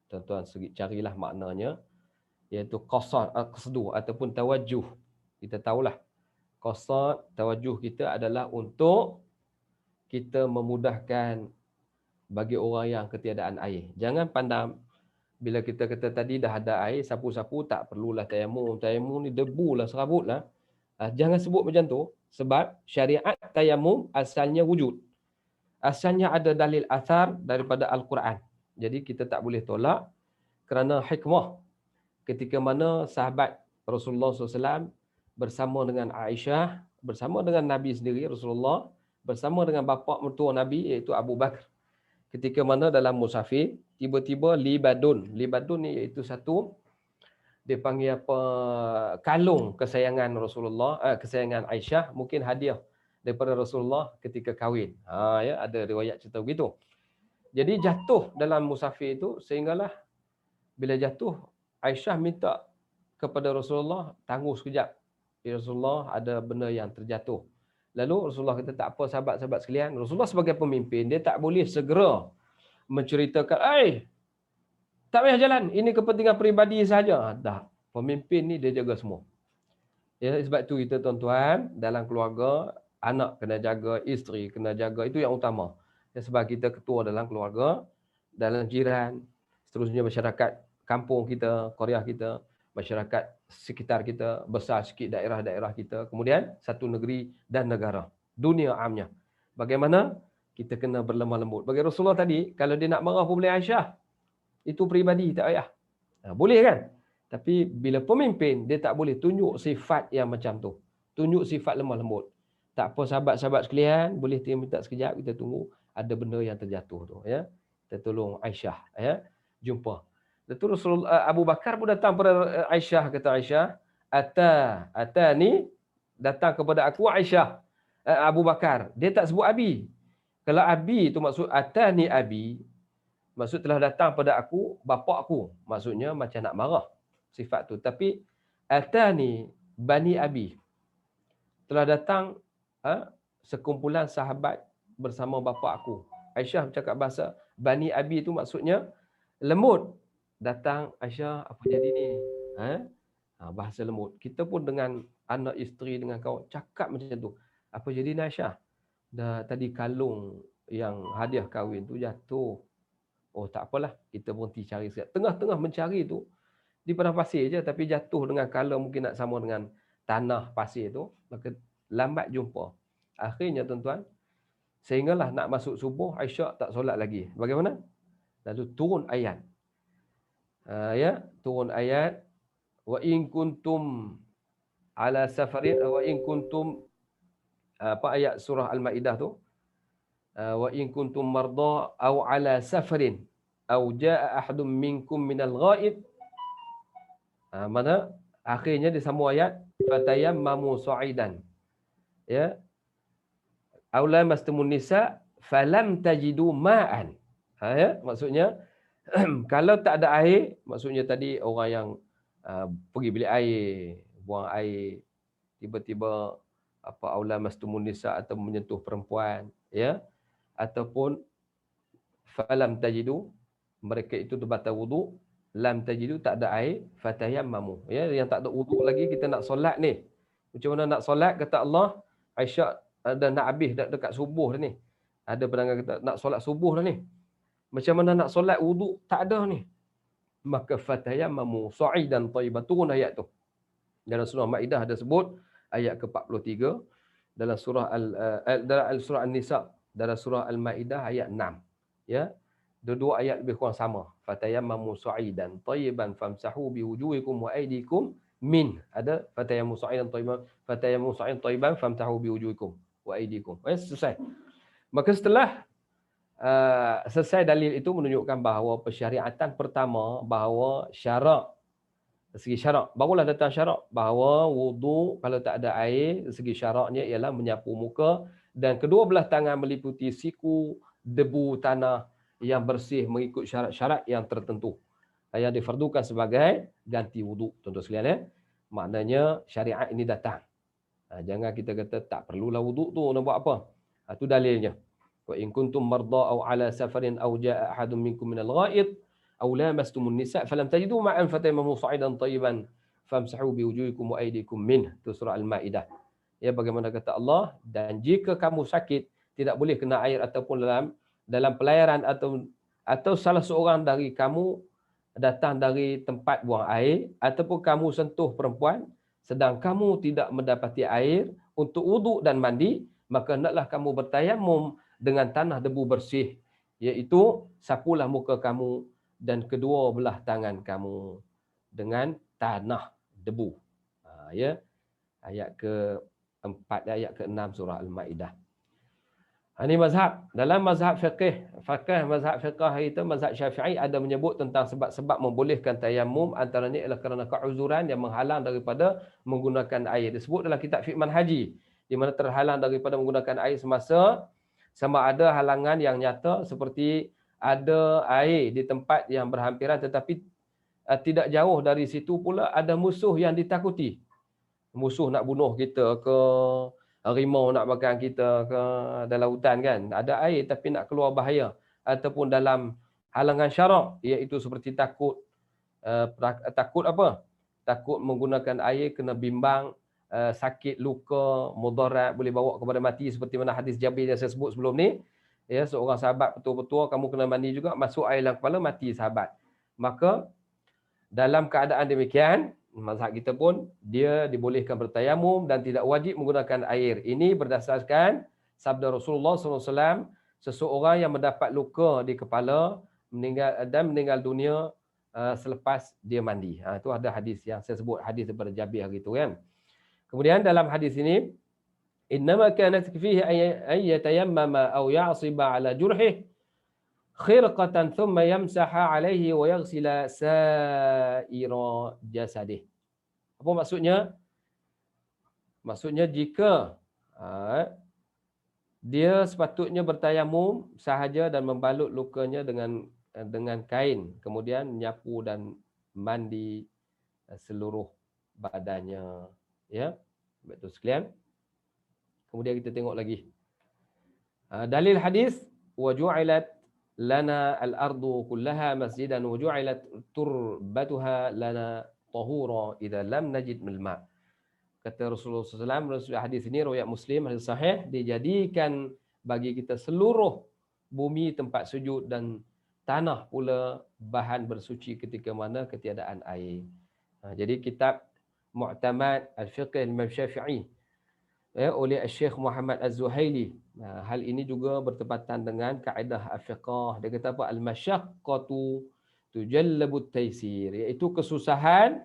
tuan-tuan carilah maknanya, iaitu qasdu ataupun tawajuh. Kita tahulah qasad, tawajuh kita adalah untuk kita memudahkan bagi orang yang ketiadaan air. Jangan pandang bila kita kata tadi dah ada air, sapu-sapu tak perlulah tayamum. Tayamum ni debu lah, serabut lah. Jangan sebut macam tu, sebab syariat tayamum asalnya wujud. Asalnya ada dalil athar daripada Al-Quran. Jadi kita tak boleh tolak kerana hikmah. Ketika mana sahabat Rasulullah SAW bersama dengan Aisyah, bersama dengan Nabi sendiri, Rasulullah, bersama dengan bapa mertua Nabi iaitu Abu Bakar. Ketika mana dalam musafir, tiba-tiba libadun. Libadun ni iaitu satu, dia panggil apa, kalung kesayangan Rasulullah, kesayangan Aisyah, mungkin hadiah daripada Rasulullah ketika kahwin. Ada riwayat cerita begitu. Jadi jatuh dalam musafir itu, sehinggalah bila jatuh, Aisyah minta kepada Rasulullah, tangguh sekejap. Ya Rasulullah, ada benda yang terjatuh. Lalu Rasulullah kata, tak apa sahabat-sahabat sekalian. Rasulullah sebagai pemimpin, dia tak boleh segera menceritakan, tak payah jalan, ini kepentingan peribadi saja. Dah, pemimpin ni dia jaga semua. Ya, sebab tu kita tuan-tuan, dalam keluarga, anak kena jaga, isteri kena jaga, itu yang utama. Ya, sebab kita ketua dalam keluarga, dalam jiran, seterusnya masyarakat kampung kita, Korea kita, masyarakat sekitar kita, besar sikit daerah-daerah kita, kemudian satu negeri dan negara, dunia amnya. Bagaimana kita kena berlemah lembut. Bagi Rasulullah tadi, kalau dia nak marah pun boleh Aisyah. Itu peribadi, tak payah. Boleh kan? Tapi bila pemimpin, dia tak boleh tunjuk sifat yang macam tu. Tunjuk sifat lemah lembut. Tak apa sahabat-sahabat sekalian, boleh minta sekejap, kita tunggu ada benda yang terjatuh tu. Ya? Kita tolong Aisyah. Ya? Jumpa. Lalu Rasulullah, Abu Bakar pun datang pada Aisyah, kata Aisyah, Ata ni datang kepada aku Aisyah. Abu Bakar. Dia tak sebut Abi. Kalau Abi itu maksud Ata ni Abi, maksud telah datang pada aku, bapa aku. Maksudnya macam nak marah sifat tu. Tapi Ata ni Bani Abi. Telah datang sekumpulan sahabat bersama bapa aku. Aisyah bercakap bahasa Bani Abi itu maksudnya lemut. Datang Aisyah, apa jadi ni? Bahasa lembut. Kita pun dengan anak isteri, dengan kawan, cakap macam tu. Apa jadi ni Aisyah? Dah tadi kalung yang hadiah kahwin tu jatuh. Oh tak apalah, kita berhenti cari sekejap. Tengah-tengah mencari tu, di padang pasir je, tapi jatuh dengan kala mungkin nak sama dengan tanah pasir tu, maka lambat jumpa. Akhirnya tuan-tuan, sehinggalah nak masuk subuh, Aisyah tak solat lagi. Bagaimana? Lalu turun ayat. Turun ayat, wa in kuntum ala safarin, wa in kuntum, apa ayat surah Al-Maidah tu? Wa in kuntum marda aw ala safarin aw jaa ahadun minkum minal ghaib. Mana akhirnya disambung ayat fatayammamu sa'idan. Ya. Aula mastumun nisa falam tajidu ma'an. Maksudnya kalau tak ada air, maksudnya tadi orang yang pergi bilik air, buang air, tiba-tiba apa aula mastumun nisa atau menyentuh perempuan, ya, ataupun falam tajidu, mereka itu terbatal wuduk, lam tajidu, tak ada air, fatayammamu, ya, yang tak ada wuduk lagi kita nak solat ni. Macam mana nak solat? Kata Allah, Aisyah dah nak habis dah dekat subuh dah ni. Ada pendengar kata nak solat subuh dah ni. Macam mana nak solat wuduk? Tak ada ni. Maka fatayammamu sa'idan thayyiban, turun ayat tu. Dalam surah Maidah ada sebut ayat ke-43, dalam surah surah An-Nisa, dalam surah Al-Maidah ayat 6. Ya. Dua ayat lebih kurang sama. Fatayammamu sa'idan thayyiban famsahu biwujuhikum wa aydikum min. Ada fatayammamu sa'idan thayyiban, fatayammamu sa'idan thayyiban famsahu biwujuhikum wa aydikum. Selesai. Maka setelah selesai dalil itu menunjukkan bahawa persyariatan pertama, bahawa syarak, segi syarak, barulah datang syarak bahawa wuduk kalau tak ada air, segi syaraknya ialah menyapu muka dan kedua belah tangan meliputi siku, debu tanah yang bersih mengikut syarat-syarat yang tertentu yang difardukan sebagai ganti wuduk, tuan-tuan sekalian. Maknanya syariat ini datang. Jangan kita kata tak perlulah wuduk tu, nak buat apa? Itu dalilnya. Wa in kuntum marda aw ala safarin aw jaa ahadun minkum minal ghaid aw lamastumun nisa falam tajidu ma'an fatayammamu sa'idan tayyiban famsahu biwujuhikum wa aydikum min. Itu surah Al-Maidah. Ya, bagaimana kata Allah, dan jika kamu sakit tidak boleh kena air ataupun dalam pelayaran atau salah seorang dari kamu datang dari tempat buang air ataupun kamu sentuh perempuan sedang kamu tidak mendapati air untuk wuduk dan mandi, maka hendaklah kamu bertayamum dengan tanah debu bersih, iaitu sapulah muka kamu dan kedua belah tangan kamu dengan tanah debu. Ya, ayat ke-4, ayat ke-6 surah Al-Maidah. Ini mazhab. Dalam mazhab mazhab fiqh itu, mazhab Syafi'i ada menyebut tentang sebab-sebab membolehkan tayamum, antaranya ialah kerana keuzuran yang menghalang daripada menggunakan air. Disebut dalam kitab Fiqh Manhaji, di mana terhalang daripada menggunakan air semasa, sama ada halangan yang nyata seperti ada air di tempat yang berhampiran tetapi tidak jauh dari situ pula ada musuh yang ditakuti. Musuh nak bunuh kita ke, harimau nak makan kita ke, dalam hutan kan, ada air tapi nak keluar bahaya, ataupun dalam halangan syarak, iaitu seperti takut apa? Takut menggunakan air kena bimbang, sakit, luka, mudarat, boleh bawa kepada mati, seperti mana hadis Jabir yang saya sebut sebelum ni. Ya, seorang sahabat betul-betul kamu kena mandi juga, masuk air dalam kepala, mati sahabat. Maka dalam keadaan demikian, mazhab kita pun dia dibolehkan bertayamum dan tidak wajib menggunakan air. Ini berdasarkan sabda Rasulullah SAW, seseorang yang mendapat luka di kepala meninggal dunia selepas dia mandi. Itu ada hadis yang saya sebut, hadis daripada Jabir gitu kan. Kemudian dalam hadis ini, innama kanat fihi ay yatayammama aw ya'siba ala jurhihi khirqatan thumma yamsaha alaihi wa yaghsila sa'ira jasadih. Apa maksudnya? Maksudnya jika dia sepatutnya bertayamum sahaja dan membalut lukanya dengan kain, kemudian menyapu dan mandi seluruh badannya. Ya, betul sekalian. Kemudian kita tengok lagi. Dalil hadis wa ju'ilat lana al-ardu kullaha masjidan wa ju'ilat turbatuha lana tahura idza lam najid mil ma'. Kata Rasulullah SAW, hadis ini riwayat Muslim, hadis sahih, dijadikan bagi kita seluruh bumi tempat sujud dan tanah pula bahan bersuci ketika mana ketiadaan air. Jadi kitab Mu'tamad Al-Fiqh Imam Syafi'i oleh Syekh Muhammad Az-Zuhaili. Hal ini juga bertepatan dengan kaedah al-fiqh. Dia kata apa? Al-masyaqqatu tujallabu at-taysir, iaitu kesusahan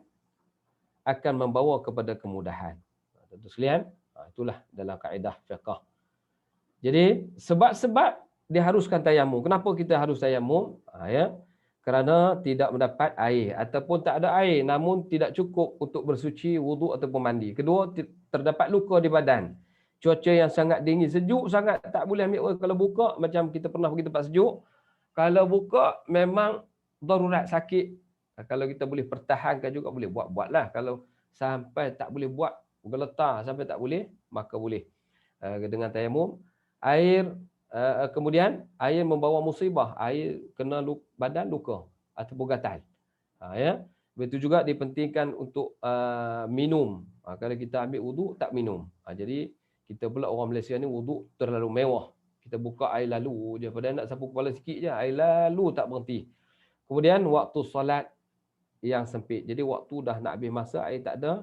akan membawa kepada kemudahan. Tentu sekalian, itulah dalam kaedah fiqh. Jadi sebab-sebab diharuskan tayamum. Kenapa kita harus tayamum? Ya. Kerana tidak mendapat air ataupun tak ada air namun tidak cukup untuk bersuci, wuduk ataupun mandi. Kedua, terdapat luka di badan. Cuaca yang sangat dingin, sejuk sangat, tak boleh ambil air. Kalau buka, macam kita pernah pergi tempat sejuk, kalau buka memang darurat sakit. Kalau kita boleh pertahankan juga boleh buat-buatlah. Kalau sampai tak boleh buat, geletar sampai tak boleh, maka boleh dengan tayamum. Air kemudian air membawa musibah, air kena badan luka ataupun gatal. Ya. Begitu juga dipentingkan untuk minum. Kalau kita ambil wuduk tak minum. Jadi kita pula orang Malaysia ni wuduk terlalu mewah. Kita buka air lalu je, padahal nak sapu kepala sikit je, air lalu tak berhenti. Kemudian waktu solat yang sempit. Jadi waktu dah nak habis masa, air tak ada,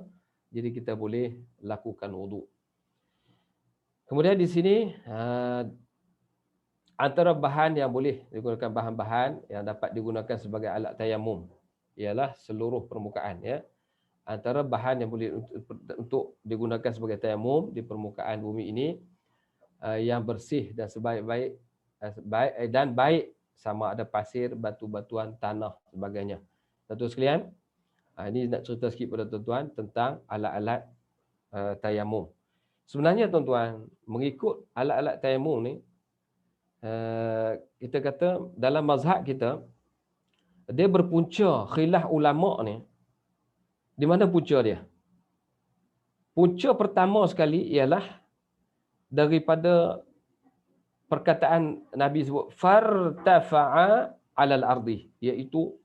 jadi kita boleh lakukan wuduk. Kemudian di sini antara bahan yang boleh digunakan, bahan-bahan yang dapat digunakan sebagai alat tayamum ialah seluruh permukaan, ya. Antara bahan yang boleh untuk digunakan sebagai tayamum di permukaan bumi ini yang bersih dan sebaik-baik dan baik, sama ada pasir, batu-batuan, tanah, sebagainya. Tuan-tuan sekalian, ini nak cerita sikit pada tuan-tuan tentang alat-alat tayamum. Sebenarnya tuan-tuan, mengikut alat-alat tayamum ni, kita kata dalam mazhab kita, dia berpunca khilaf ulama ni. Di mana punca dia? Punca pertama sekali ialah daripada perkataan Nabi sebut fartafa'a 'alal ardi, iaitu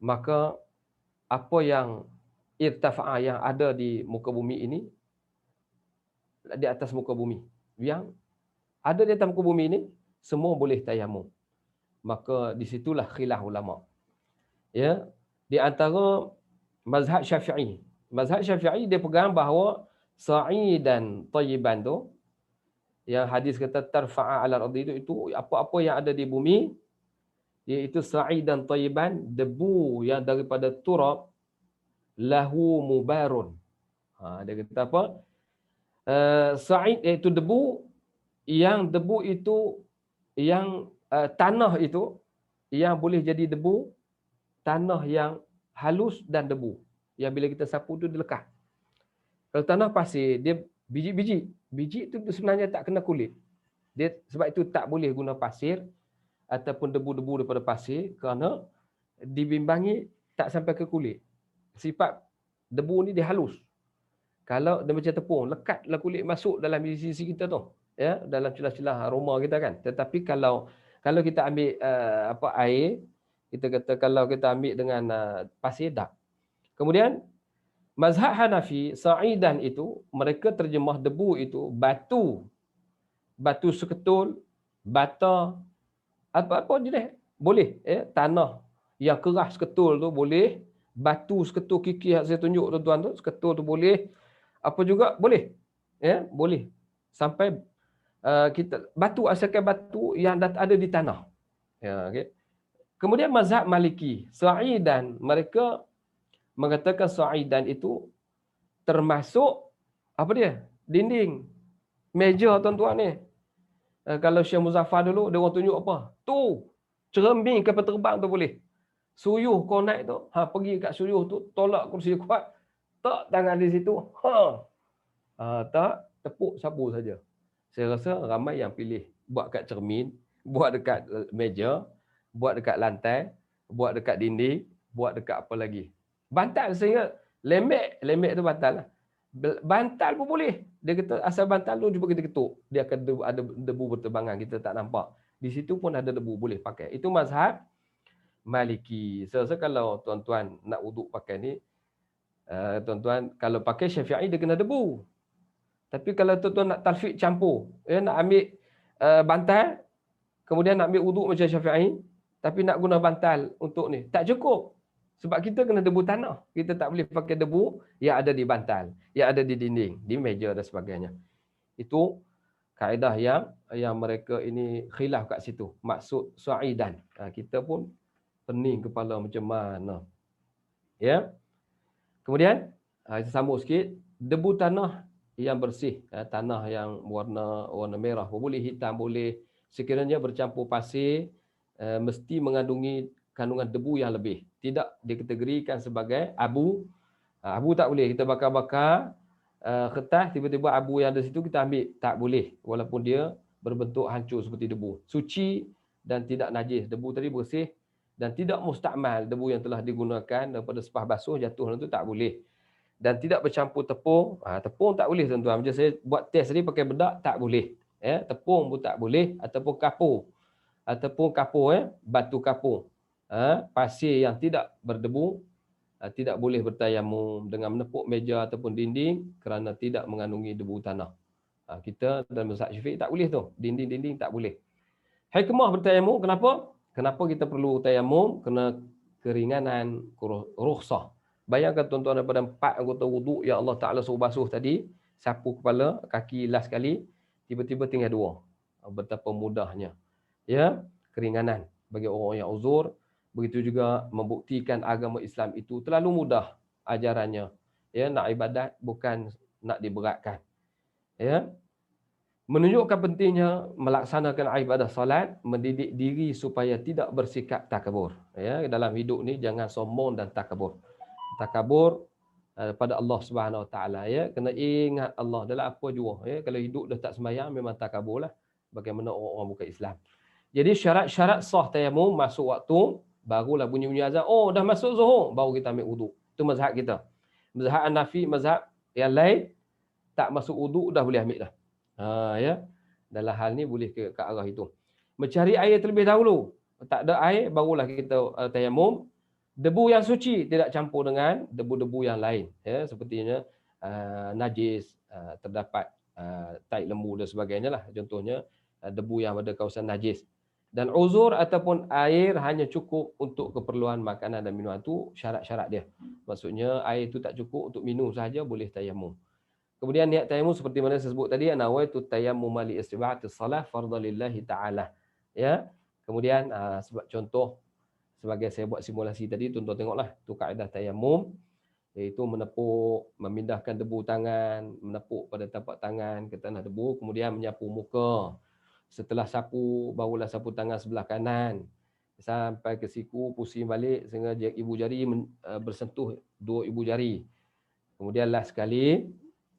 maka apa yang irtafa'a, yang ada di muka bumi ini, di atas muka bumi, yang ada di atas muka bumi ini semua boleh tayamum. Maka di situlah khilaf ulama. Ya, di antara mazhab Syafi'i. Mazhab Syafi'i dia pegang bahawa sa'idan tayyiban tu, yang hadis kata tarfa'a 'alal ardi, itu apa-apa yang ada di bumi, iaitu sa'idan tayyiban, debu yang daripada turab, lahu mubarun. Dia kata apa? Sa'id iaitu debu, yang debu itu, yang tanah itu, yang boleh jadi debu, tanah yang halus dan debu, yang bila kita sapu tu dia lekat. Kalau tanah pasir, dia biji-biji. Biji itu sebenarnya tak kena kulit. Dia, sebab itu tak boleh guna pasir ataupun debu-debu daripada pasir, kerana dibimbangi tak sampai ke kulit. Sifat debu ni dia halus. Kalau dia macam tepung, lekatlah kulit masuk dalam sisi kita tu, ya, dalam celah-celah aroma kita kan. Tetapi kalau kita ambil air, kita kata kalau kita ambil dengan pasir, tak. Kemudian mazhab Hanafi, sa'idan itu mereka terjemah debu itu batu seketul, bata, apa-apa je boleh, ya. Tanah yang keras seketul tu boleh, batu seketul kiki yang saya tunjuk tuan-tuan tu, seketul tu boleh, apa juga boleh, ya, boleh. Sampai kita batu, asalkan batu yang ada di tanah, ya, okey. Kemudian mazhab Maliki, sa'idan, mereka mengatakan sa'idan itu termasuk apa dia? Dinding, meja tuan-tuan ni. Kalau Syekh Muzaffar dulu, dia orang tunjuk apa? Tu, cermin kapal terbang tu boleh. Suyuh kau naik tu, pergi kat suyuh tu, tolak kursi kuat, tak tangan di situ, tak, tepuk sapu saja. Saya rasa ramai yang pilih buat kat cermin, buat dekat meja, buat dekat lantai, buat dekat dinding, buat dekat apa lagi. Bantal, saya ingat lemek tu bantal lah. Bantal pun boleh. Dia kata asal bantal tu cuba kita ketuk, dia akan ada debu berterbangan, kita tak nampak. Di situ pun ada debu, boleh pakai. Itu mazhab Maliki. So kalau tuan-tuan nak wuduk pakai ni, tuan-tuan kalau pakai Syafi'i dia kena debu. Tapi kalau tuan-tuan nak talfiq campur, nak ambil bantal, kemudian nak ambil wuduk macam Syafi'i, tapi nak guna bantal untuk ni, tak cukup. Sebab kita kena debu tanah. Kita tak boleh pakai debu yang ada di bantal, yang ada di dinding, di meja dan sebagainya. Itu kaedah yang mereka ini khilaf kat situ. Maksud su'idan. Kita pun pening kepala macam mana. Ya. Kemudian, sambung sikit, debu tanah yang bersih, tanah yang warna merah pun boleh, hitam boleh, sekiranya bercampur pasir, mesti mengandungi kandungan debu yang lebih. Tidak dikategorikan sebagai abu. Abu tak boleh. Kita bakar-bakar kertas, tiba-tiba abu yang ada situ kita ambil. Tak boleh. Walaupun dia berbentuk hancur seperti debu. Suci dan tidak najis. Debu tadi bersih dan tidak mustakmal. Debu yang telah digunakan daripada sepah basuh jatuh itu tak boleh. Dan tidak bercampur tepung. Tepung tak boleh tuan-tuan. Macam saya buat test tadi pakai bedak, tak boleh. Tepung pun tak boleh. Ataupun kapur. Batu kapur. Pasir yang tidak berdebu, tidak boleh bertayamum dengan menepuk meja ataupun dinding kerana tidak mengandungi debu tanah. Kita dalam mazhab Syafi'i tak boleh tu. Dinding-dinding tak boleh. Hikmah bertayamum, kenapa? Kenapa kita perlu tayamum? Kena keringanan, rukhsah. Bayangkan tuan-tuan daripada 4 anggota wuduk yang Allah Ta'ala suruh basuh tadi, sapu kepala, kaki last kali, tiba-tiba tinggal 2. Betapa mudahnya. Ya, keringanan bagi orang yang uzur. Begitu juga membuktikan agama Islam itu terlalu mudah ajarannya. Ya, nak ibadat bukan nak diberatkan. Ya. Menunjukkan pentingnya melaksanakan ibadah salat, mendidik diri supaya tidak bersikap takabur. Ya, dalam hidup ni jangan sombong dan takabur. Takabur pada Allah Subhanahu Wa Taala, ya, kena ingat Allah dalam apa jua. Ya, kalau hidup dah tak sembahyang memang takabur lah. Bagaimana orang-orang bukan Islam. Jadi syarat-syarat sah tayamum masuk waktu, barulah bunyi-bunyi azan. Oh, dah masuk zuhur, baru kita ambil wuduk. Itu mazhab kita. Mazhab Hanafi, mazhab yang lain, tak masuk wuduk dah boleh ambil dah. Ya. Dalam hal ni boleh ke arah itu. Mencari air terlebih dahulu. Tak ada air, barulah kita tayamum. Debu yang suci tidak campur dengan debu-debu yang lain. Ya, sepertinya najis, terdapat tai lembu dan sebagainya lah. Contohnya debu yang pada kawasan najis. Dan uzur ataupun air hanya cukup untuk keperluan makanan dan minuman. Itu syarat-syarat dia. Maksudnya air itu tak cukup untuk minum sahaja, boleh tayamum. Kemudian niat tayamum seperti mana saya sebut tadi, nawaitu tayammum li istibaatis salah fardhu lillahi ta'ala. Ya. Kemudian sebab contoh sebagai saya buat simulasi tadi, tuan-tuan tengoklah tu kaedah tayamum, iaitu menepuk, memindahkan debu tangan, menepuk pada tapak tangan ke tanah debu, kemudian menyapu muka. Setelah sapu, barulah sapu tangan sebelah kanan sampai ke siku, pusing balik sehingga ibu jari bersentuh 2 ibu jari. Kemudian last sekali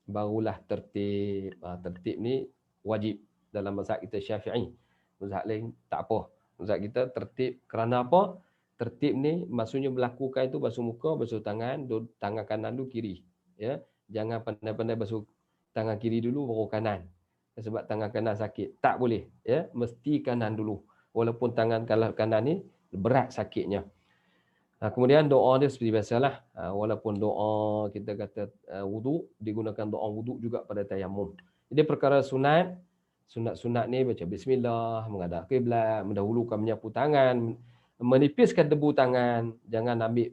barulah tertib. Tertib ni wajib dalam mazhab kita Syafi'i. Mazhab lain tak apa. Mazhab kita tertib kerana apa? Tertib ni maksudnya melakukan itu basuh muka, basuh tangan, tangan kanan dulu kiri. Ya, jangan pandai-pandai basuh tangan kiri dulu baru kanan. Sebab tangan kanan sakit. Tak boleh. Ya, mesti kanan dulu. Walaupun tangan kanan ni berat sakitnya. Kemudian doa dia seperti biasalah. Walaupun doa kita kata wuduk, digunakan doa wuduk juga pada tayamum. Jadi perkara sunat, sunat-sunat ni baca bismillah, menghadap kiblat, mendahulukan menyapu tangan, menipiskan debu tangan. Jangan ambil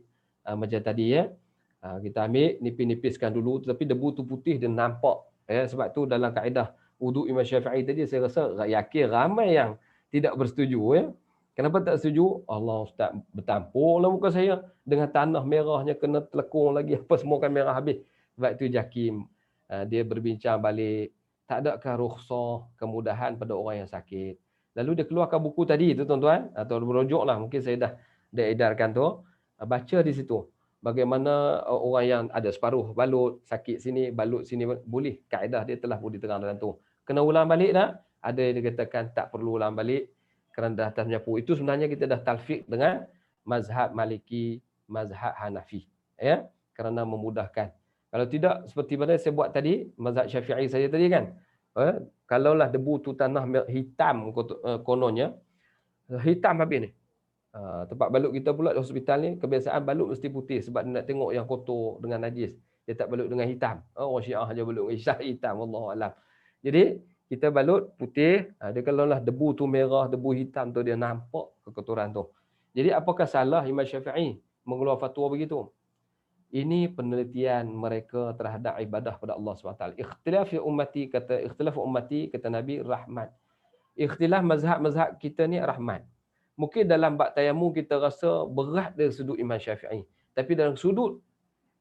macam tadi, ya. Kita ambil, nipis-nipiskan dulu. Tetapi debu tu putih dia nampak. Ya, sebab tu dalam kaedah wuduk Imam Syafi'i tadi, saya rasa yakin ramai yang tidak bersetuju. Ya. Kenapa tak setuju? Allah, Ustaz, bertampurlah muka saya dengan tanah merahnya, kena telekung lagi, apa semua kan merah habis. Sebab itu Jakim, dia berbincang balik, tak adakah rukhsah, kemudahan pada orang yang sakit. Lalu dia keluarkan buku tadi tu tuan-tuan, atau merujuklah, mungkin saya dah edarkan tu, baca di situ. Bagaimana orang yang ada separuh balut, sakit sini, balut sini, boleh. Kaedah dia telah pun diterang dalam tu. Kena ulang balik tak? Ada yang dikatakan tak perlu ulang balik kerana dah atas menyapu. Itu sebenarnya kita dah talfiq dengan mazhab Maliki, mazhab Hanafi. Ya, kerana memudahkan. Kalau tidak, seperti mana saya buat tadi, mazhab Syafi'i saya tadi kan. Kalaulah debu tu tanah hitam kononnya, hitam habis ni. Tempat balut kita pula di hospital ni, kebiasaan balut mesti putih sebab dia nak tengok yang kotor dengan najis. Dia tak balut dengan hitam. Orang Syiah aja balut dengan hitam, wallahualam. Jadi kita balut putih, dia kalaulah debu tu merah, debu hitam tu dia nampak kekotoran tu. Jadi apakah salah Imam Syafi'i mengeluarkan fatwa begitu? Ini penelitian mereka terhadap ibadah pada Allah SWT. Ikhtilaf ummati kata Nabi rahmat. Ikhtilaf mazhab kita ni rahmat. Mungkin dalam bab tayamum kita rasa berat dari sudut Imam Syafi'i. Tapi dalam sudut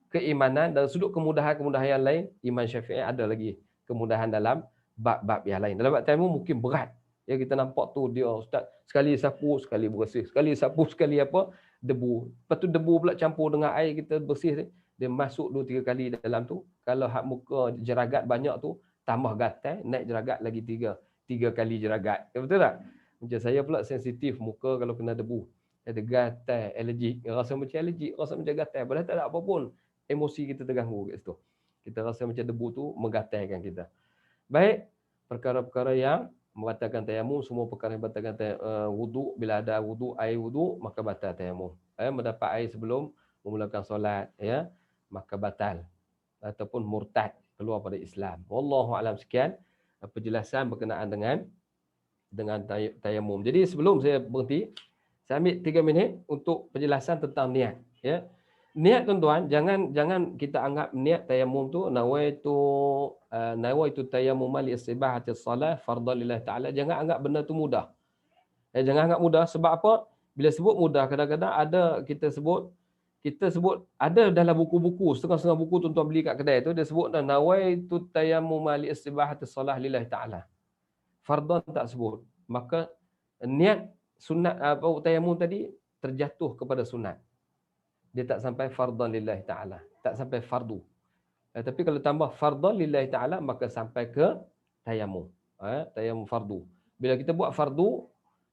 keimanan, dalam sudut kemudahan-kemudahan yang lain, Imam Syafi'i ada lagi kemudahan dalam bab-bab yang lain. Dalam bab tayamum mungkin berat. Ya, kita nampak tu dia ustaz sekali sapu sekali bersih, sekali sapu sekali apa debu. Lepas tu debu pula campur dengan air kita bersih dia masuk 2-3 kali dalam tu. Kalau hak muka jeragat banyak tu tambah gatal, naik jeragat lagi 3 kali jeragat. Ya, betul tak? Macam saya pula sensitif muka kalau kena debu. Ada gatal, alergik, rasa macam alergik, rasa macam gatal. Padahal tak ada apa pun. Emosi kita terganggu kat situ. Kita rasa macam debu tu menggatalkan kita. Baik, perkara-perkara yang membatalkan tayamum, semua perkara yang membatalkan wudu, bila ada wudu, air wudu, maka batal tayamum. Mendapat air sebelum memulakan solat, ya, maka batal. Ataupun murtad, keluar pada Islam. Wallahu a'lam. Sekian penjelasan berkenaan dengan tayamum. Jadi sebelum saya berhenti, saya ambil 3 minit untuk penjelasan tentang niat, ya. Niat tuan-tuan, jangan kita anggap niat tayamum tu nawaitu tayammum li istibahati salat fardhan lillahi taala. Jangan anggap benda tu mudah. Jangan anggap mudah sebab apa? Bila sebut mudah, kadang-kadang ada kita sebut ada dalam buku-buku, setengah-setengah buku tuan-tuan beli kat kedai tu dia sebut nawaitu tayammum li istibahati salat lillahi taala. Fardhan tak sebut. Maka niat sunat tayamum tadi terjatuh kepada sunat. Dia tak sampai fardhan lillahi ta'ala. Tak sampai fardu. Tapi kalau tambah fardhan lillahi ta'ala, maka sampai ke tayamum. Tayamum fardu. Bila kita buat fardu,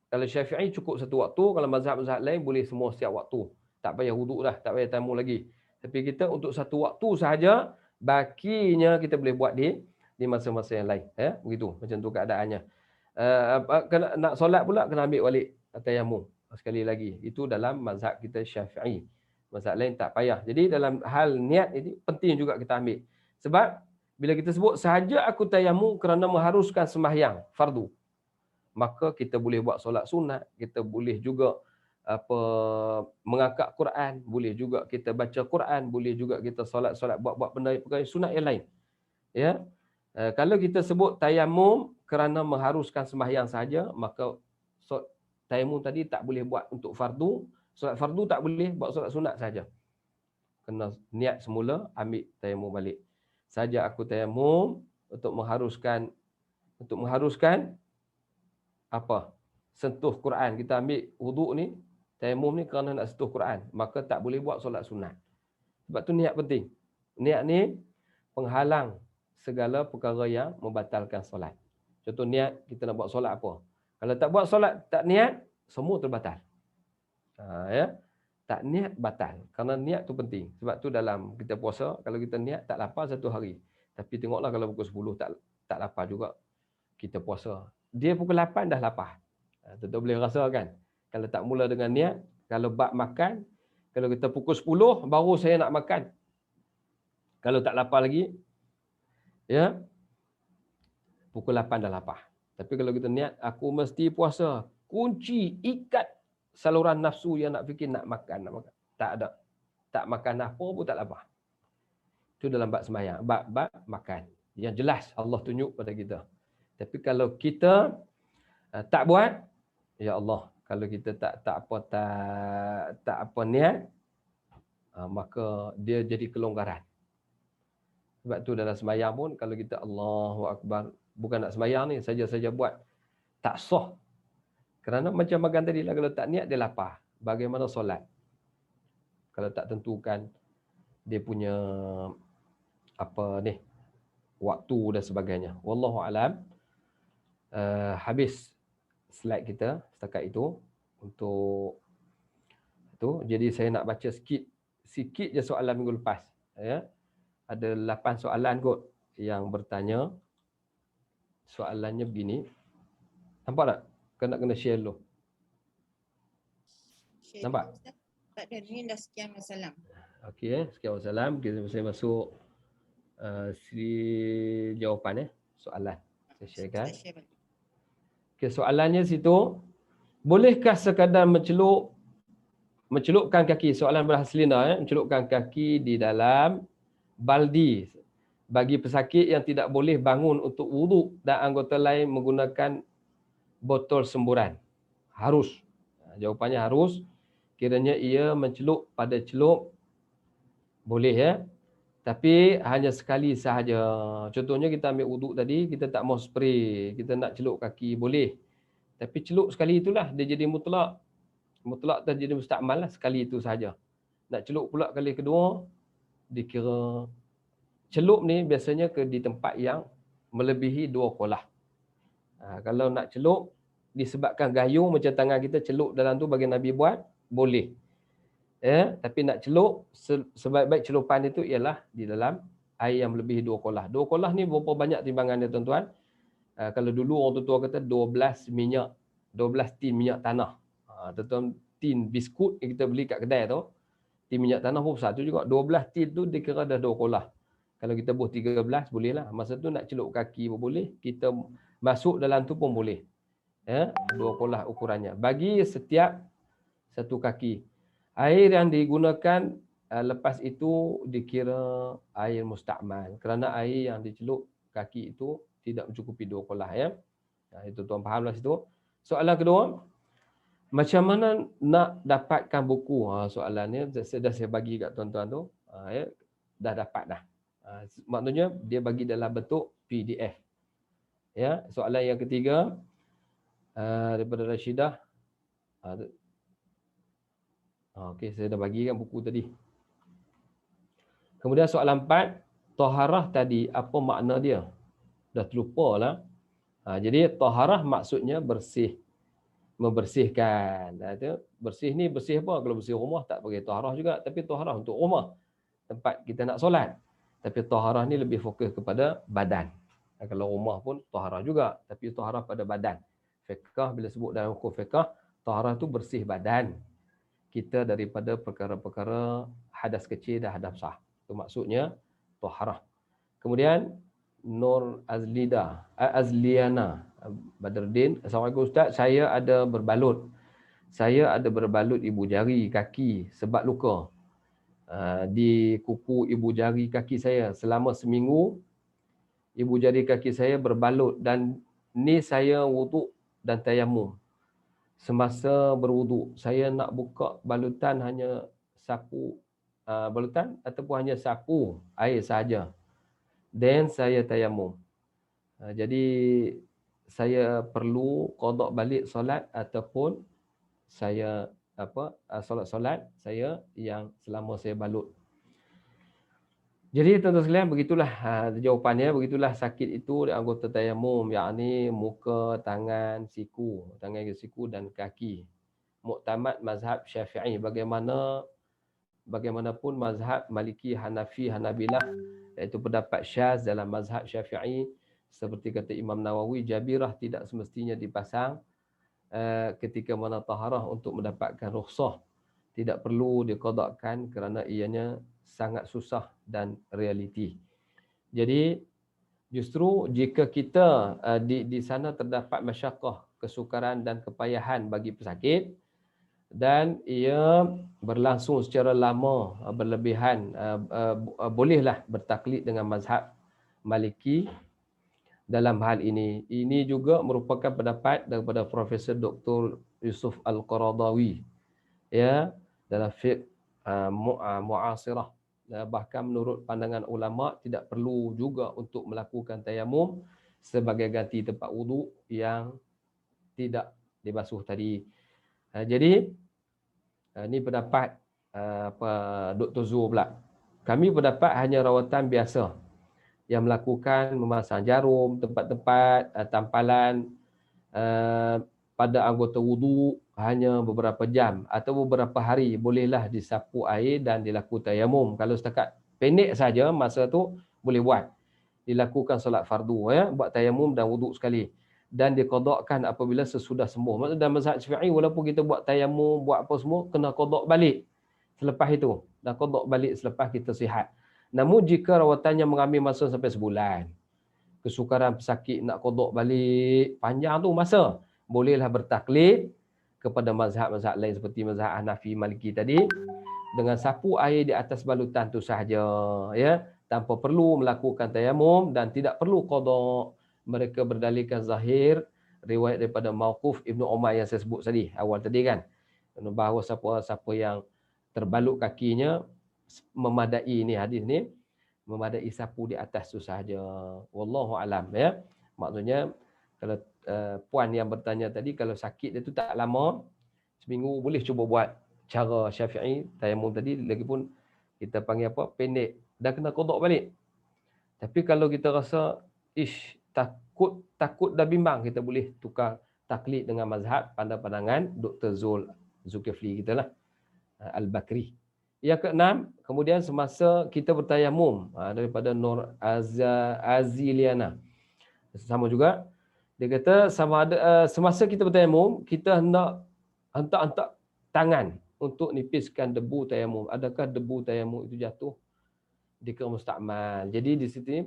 kalau Syafi'i cukup satu waktu, kalau mazhab-mazhab lain boleh semua setiap waktu. Tak payah wuduk dah, tak payah tayamum lagi. Tapi kita untuk satu waktu sahaja, bakinya kita boleh buat di masa-masa yang lain. Begitu, macam tu keadaannya. Nak solat pula, kena ambil balik tayamum. Sekali lagi. Itu dalam mazhab kita Syafi'i. Mazhab lain tak payah. Jadi dalam hal niat ini penting juga kita ambil. Sebab bila kita sebut sahaja aku tayamum kerana mengharuskan sembahyang fardu, maka kita boleh buat solat sunat, kita boleh juga mengangkat Quran, boleh juga kita baca Quran, boleh juga kita solat buat perkara sunat yang lain. Ya. Kalau kita sebut tayamum kerana mengharuskan sembahyang sahaja, maka tayamum tadi tak boleh buat untuk fardu. Solat fardu tak boleh, buat solat sunat saja. Kena niat semula, ambil tayamum balik. Saja aku tayamum untuk mengharuskan apa? Sentuh Quran. Kita ambil wuduk ni, tayamum ni kerana nak sentuh Quran, maka tak boleh buat solat sunat. Sebab tu niat penting. Niat ni penghalang segala perkara yang membatalkan solat. Contoh niat kita nak buat solat apa? Kalau tak buat solat, tak niat, semua terbatal. Ya, tak niat batal. Kerana niat tu penting. Sebab tu dalam kita puasa, kalau kita niat tak lapar satu hari. Tapi tengoklah kalau pukul 10 tak lapar juga, kita puasa. Dia pukul 8 dah lapar. Tentu boleh rasa kan. Kalau tak mula dengan niat, kalau bab makan, kalau kita pukul 10 baru saya nak makan. Kalau tak lapar lagi, ya, pukul 8 dah lapar. Tapi kalau kita niat, aku mesti puasa. Kunci, ikat saluran nafsu yang nak fikir nak makan. Tak ada. Tak makan apa pun tak lapar. Itu dalam bab sembahyang. Bab makan. Yang jelas Allah tunjuk pada kita. Tapi kalau kita tak buat, ya Allah, kalau kita tak apa niat, maka dia jadi kelonggaran. Sebab tu dalam sembahyang pun kalau kita Allahu Akbar, bukan nak sembahyang ni, saja-saja buat, tak sah. Kerana macam makan tadi lah, kalau tak niat dia lapar. Bagaimana solat? Kalau tak tentukan dia punya waktu dan sebagainya. Wallahu alam. Habis slide kita setakat itu untuk itu. Jadi saya nak baca sikit je soalan minggu lepas, ya. Ada 8 soalan kot yang bertanya. Soalannya begini. Nampak tak? Kena share dulu. Share Nampak? dulu, Ustaz. Tak ada, ni dah sekian wassalam. Okey, sekian wassalam. Saya masuk siri jawapan soalan. Saya sharekan. Ustaz share balik. Okey, soalannya situ, bolehkah sekadar mencelupkan kaki, soalan bahasa Selina, mencelupkan kaki di dalam baldi bagi pesakit yang tidak boleh bangun untuk wuduk dan anggota lain menggunakan botol semburan? Harus. Jawapannya harus. Kiranya ia mencelup pada celup, boleh ya. Tapi hanya sekali sahaja. Contohnya kita ambil wuduk tadi, kita tak mau spray, kita nak celup kaki, boleh. Tapi celup sekali itulah, dia jadi mutlak. Mutlak terjadi mustakmal lah, sekali itu sahaja. Nak celup pula kali kedua, dikira celup ni biasanya di tempat yang melebihi 2 kolah. Kalau nak celup, disebabkan gayung macam tangan kita celup dalam tu bagi Nabi buat, boleh. Ya, tapi nak celup, sebaik-baik celupan itu ialah di dalam air yang melebihi 2 kolah. 2 kolah ni berapa banyak timbangan dia tuan-tuan? Kalau dulu orang tua kata 12 tin minyak tanah. Tuan-tuan, tin biskut yang kita beli kat kedai tu, tin minyak tanah pun besar tu juga. 12 tin tu dikira dah 2 kolah. Kalau kita buh 13 boleh lah. Masa tu nak celup kaki pun boleh, kita masuk dalam tu pun boleh. Ya, 2 kolah ukurannya. Bagi setiap satu kaki. Air yang digunakan lepas itu dikira air mustakmal. Kerana air yang dicelup kaki itu tidak mencukupi 2 kolah ya. Itu tuan fahamlah situ. Soalan kedua, macam mana nak dapatkan buku? Soalannya dah saya bagi kat tuan-tuan tu. Ya, dah dapat dah. Maknanya dia bagi dalam bentuk PDF. Ya, soalan yang ketiga daripada Rashidah. Okey, saya dah bagikan buku tadi. Kemudian soalan 4, taharah tadi apa makna dia? Dah terlupa lah. Jadi taharah maksudnya bersih, membersihkan. Bersih ni bersih apa? Kalau bersih rumah tak pakai taharah juga, tapi taharah untuk rumah, tempat kita nak solat. Tapi taharah ni lebih fokus kepada badan. Kalau rumah pun taharah juga, tapi taharah pada badan. Fiqh bila sebut dalam hukum fiqh, taharah tu bersih badan kita daripada perkara-perkara hadas kecil dan hadas besar. Itu maksudnya taharah. Kemudian Nur Azliana Badruddin, Assalamualaikum Ustaz, saya ada berbalut ibu jari kaki sebab luka di kuku ibu jari kaki saya selama seminggu. Ibu jari kaki saya berbalut dan ni saya wuduk dan tayamum. Semasa berwuduk, saya nak buka balutan hanya sapu balutan ataupun hanya sapu air sahaja. Dan saya tayamum. Jadi saya perlu qada balik solat ataupun saya solat saya yang selama saya balut. Jadi tuan-tuan sekalian, begitulah jawapannya, begitulah sakit itu di anggota tayamum, yakni muka, tangan, siku dan kaki. Muktamad mazhab Syafi'i, bagaimanapun mazhab Maliki, Hanafi, Hanabilah, iaitu pendapat syaz dalam mazhab Syafi'i, seperti kata Imam Nawawi, jabirah tidak semestinya dipasang ketika mana taharah untuk mendapatkan rukhsah. Tidak perlu diqadakkan kerana ianya sangat susah dan realiti. Jadi justru jika kita di sana terdapat masyaqqah, kesukaran dan kepayahan bagi pesakit dan ia berlangsung secara lama, berlebihan, bolehlah bertaklid dengan mazhab Maliki dalam hal ini. Ini juga merupakan pendapat daripada Profesor Dr. Yusuf Al-Qaradawi ya, dalam fiqh mu'asirah. Bahkan menurut pandangan ulama tidak perlu juga untuk melakukan tayamum sebagai ganti tempat wuduk yang tidak dibasuh tadi. Jadi ini pendapat Dr. Zul pula. Kami pendapat hanya rawatan biasa yang melakukan memasang jarum, tempat-tempat tampalan pada anggota wuduk hanya beberapa jam atau beberapa hari, bolehlah disapu air dan dilakukan tayamum. Kalau setakat pendek saja masa tu boleh buat. Dilakukan solat fardu ya, buat tayamum dan wuduk sekali. Dan diqadakkan apabila sesudah sembuh. Maksud dalam mazhab Syafi'i walaupun kita buat tayamum, buat apa semua, kena qadak balik selepas itu. Dan qadak balik selepas kita sihat. Namun jika rawatannya mengambil masa sampai sebulan, kesukaran pesakit nak qadak balik, panjang tu masa, bolehlah bertaklid kepada mazhab-mazhab lain seperti mazhab Hanafi, Maliki tadi, dengan sapu air di atas balutan tu sahaja, ya, tanpa perlu melakukan tayamum dan tidak perlu qada. Mereka berdalilkan zahir riwayat daripada Mauquf Ibnu Umar yang saya sebut tadi awal tadi kan, bahawa siapa yang terbalut kakinya memadai ni, hadis ni memadai sapu di atas tu sahaja. Wallahu alam ya. Maksudnya kalau puan yang bertanya tadi, kalau sakit dia tu tak lama, seminggu boleh cuba buat cara Syafi'i tayamum tadi, lagipun kita panggil apa, pendek, dah kena qada balik. Tapi kalau kita rasa takut dah bimbang, kita boleh tukar taklid dengan mazhab pandangan Dr. Zulkifli kita lah, Al-Bakri. Yang keenam, kemudian semasa kita bertayamum, daripada Nur Aziliana, sama juga dia kata sama ada semasa kita bertayamum, kita hendak hentak tangan untuk nipiskan debu tayamum. Adakah debu tayamum itu jatuh dikira mustakmal? Jadi di sini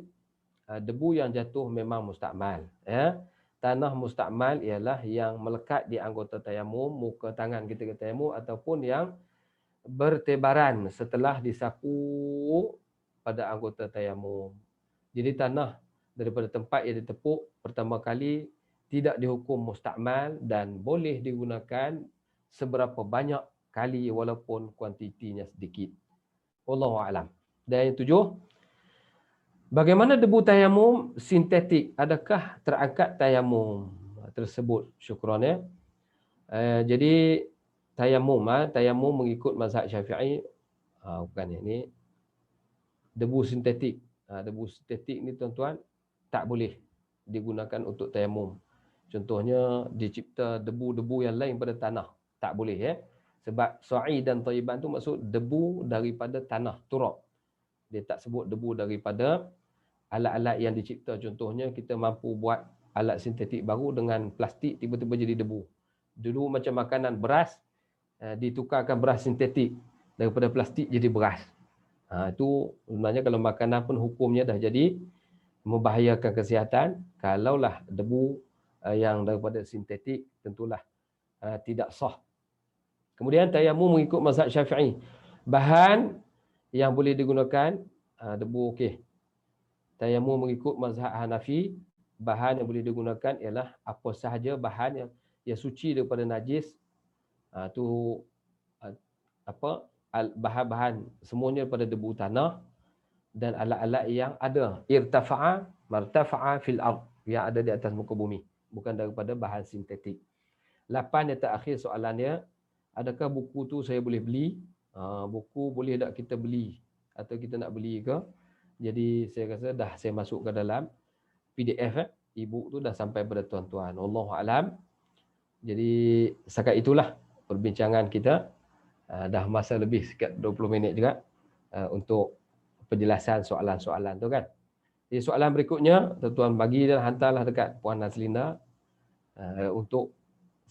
debu yang jatuh memang mustakmal ya. Tanah mustakmal ialah yang melekat di anggota tayamum, muka tangan kita ke tayamum, ataupun yang bertebaran setelah disapu pada anggota tayamum. Jadi tanah daripada tempat yang ditepuk pertama kali tidak dihukum mustakmal dan boleh digunakan seberapa banyak kali walaupun kuantitinya sedikit. Wallahu a'lam. Dan yang 7, bagaimana debu tayamum sintetik? Adakah terangkat tayamum tersebut? Syukran ya. Jadi tayamum mengikut mazhab Syafi'i, bukan ini debu sintetik. Debu sintetik ni tuan-tuan tak boleh digunakan untuk tayamum. Contohnya dicipta debu-debu yang lain pada tanah, tak boleh ya. Sebab sa'i dan thayyiban tu maksud debu daripada tanah, turab. Dia tak sebut debu daripada alat-alat yang dicipta. Contohnya kita mampu buat alat sintetik baru dengan plastik, tiba-tiba jadi debu. Dulu macam makanan beras, ditukarkan beras sintetik, daripada plastik jadi beras. Itu sebenarnya kalau makanan pun hukumnya dah jadi membahayakan kesihatan. Kalaulah debu yang daripada sintetik, tentulah tidak sah. Kemudian tayamum mengikut mazhab Syafi'i. Bahan yang boleh digunakan debu okey. Tayamum mengikut mazhab Hanafi, bahan yang boleh digunakan ialah apa sahaja bahan yang suci daripada najis. Tu apa, bahan-bahan semuanya daripada debu tanah dan alat-alat yang ada irtafa'a martafa'a fil ard, yang ada di atas muka bumi, bukan daripada bahan sintetik. 8 yang terakhir soalannya, adakah buku tu saya boleh beli? Buku boleh tak kita beli atau kita nak beli ke? Jadi saya rasa dah saya masuk ke dalam PDF e-book tu dah sampai pada tuan-tuan. Wallahu alam. Jadi setakat itulah perbincangan kita. Dah masa lebih sekitar 20 minit juga untuk penjelasan soalan-soalan tu kan. Jadi soalan berikutnya tuan-tuan bagi dan hantarlah dekat Puan Nazlina untuk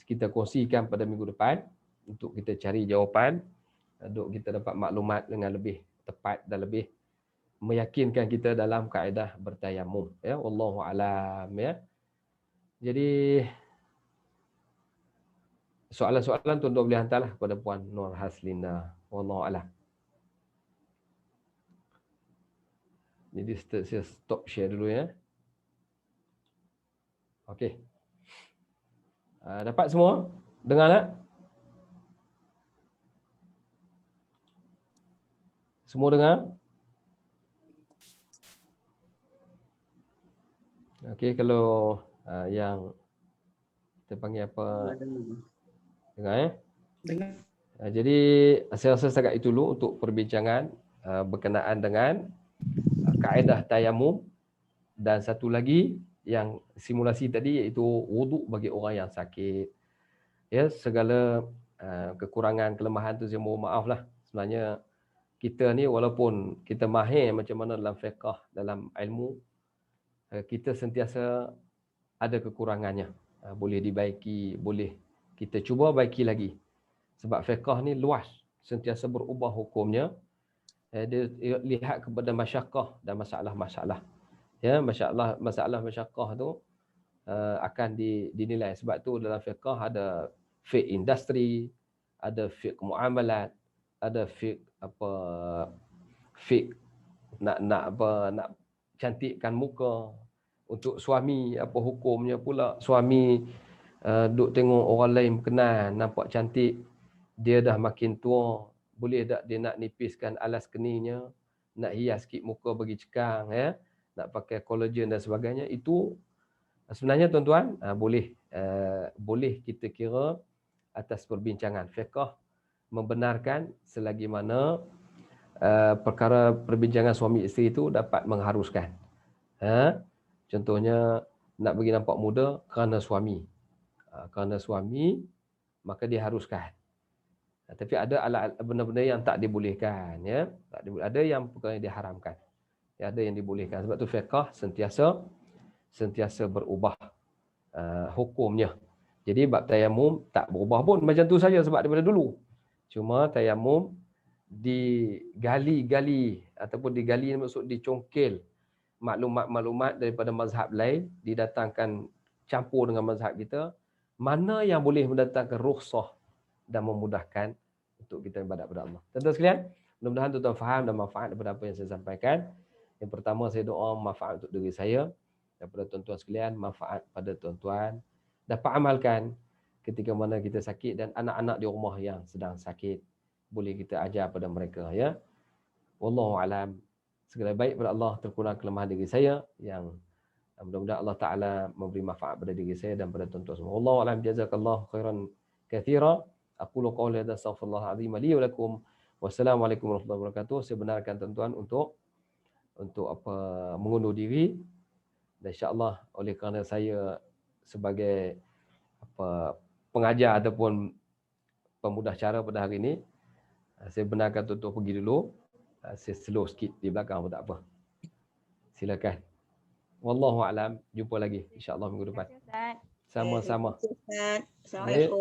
kita kongsikan pada minggu depan, untuk kita cari jawapan, untuk kita dapat maklumat dengan lebih tepat dan lebih meyakinkan kita dalam kaedah bertayamum ya. Wallahu alam ya. Jadi soalan-soalan tuan-tuan boleh hantarlah kepada Puan Nur Haslina. Wallahu alam. Jadi saya stop share dulu ya. Okey. Dapat semua? Dengar tak? Semua dengar? Okey, kalau yang kita panggil apa? Dengar ya? Dengar. Jadi saya rasa setakat itu dulu untuk perbincangan berkenaan dengan kaedah tayamum, dan satu lagi yang simulasi tadi iaitu wuduk bagi orang yang sakit. Ya, segala kekurangan, kelemahan tu saya mohon maaf lah. Sebenarnya kita ni walaupun kita mahir macam mana dalam fiqh, dalam ilmu, kita sentiasa ada kekurangannya. Boleh dibaiki, boleh kita cuba baiki lagi. Sebab fiqh ni luas, sentiasa berubah hukumnya. Dia lihat kepada masyaqqah dan masalah-masalah. Ya, masalah masyaqqah tu akan dinilai. Sebab tu dalam fiqh ada fiqh industri, ada fiqh muamalat, ada fiqh fiqh nak cantikkan muka. Untuk suami apa hukumnya pula. Suami duk tengok orang lain berkenan, nampak cantik, dia dah makin tua, boleh tak dia nak nipiskan alas keninya, nak hias sikit muka bagi cekang, ya, nak pakai collagen dan sebagainya. Itu sebenarnya tuan-tuan boleh kita kira atas perbincangan. Fiqh membenarkan selagi mana perkara perbincangan suami isteri itu dapat mengharuskan. Contohnya nak bagi nampak muda kerana suami. Kerana suami maka diharuskan. Tapi ada benda-benda yang tak dibolehkan, ya. Ada yang perkara yang diharamkan. Ya, ada yang dibolehkan. Sebab tu fiqh sentiasa berubah hukumnya. Jadi bab tayamum tak berubah pun macam tu saja sebab daripada dulu. Cuma tayamum digali ataupun digali maksud dicongkel maklumat-maklumat daripada mazhab lain, didatangkan campur dengan mazhab kita, mana yang boleh mendatangkan rukhsah dan memudahkan untuk kita ibadat kepada Allah. Tuan-tuan sekalian, mudah-mudahan tuan-tuan faham dan manfaat daripada apa yang saya sampaikan. Yang pertama, saya doa manfaat untuk diri saya, daripada tuan-tuan sekalian, manfaat pada tuan-tuan, dapat amalkan ketika mana kita sakit, dan anak-anak di rumah yang sedang sakit, boleh kita ajar pada mereka, ya. Wallahu alam. Segala baik pada Allah, terkurang kelemahan diri saya, yang mudah-mudahan Allah Ta'ala memberi manfaat pada diri saya dan pada tuan-tuan semua. Wallahu alam, jazakallahu khairan kathira. Aqulu qawli hadza, astaghfirullah azim li wa lakum. Wassalamualaikum warahmatullahi wabarakatuh. Saya benarkan tuan-tuan untuk mengundur diri, dan insya-Allah oleh kerana saya sebagai pengajar ataupun pemudah cara pada hari ini, saya benarkan tuan-tuan pergi dulu. Saya slow sikit di belakang pun tak apa. Silakan. Wallahu a'lam. Jumpa lagi insya-Allah minggu depan. Sama-sama. Assalamualaikum.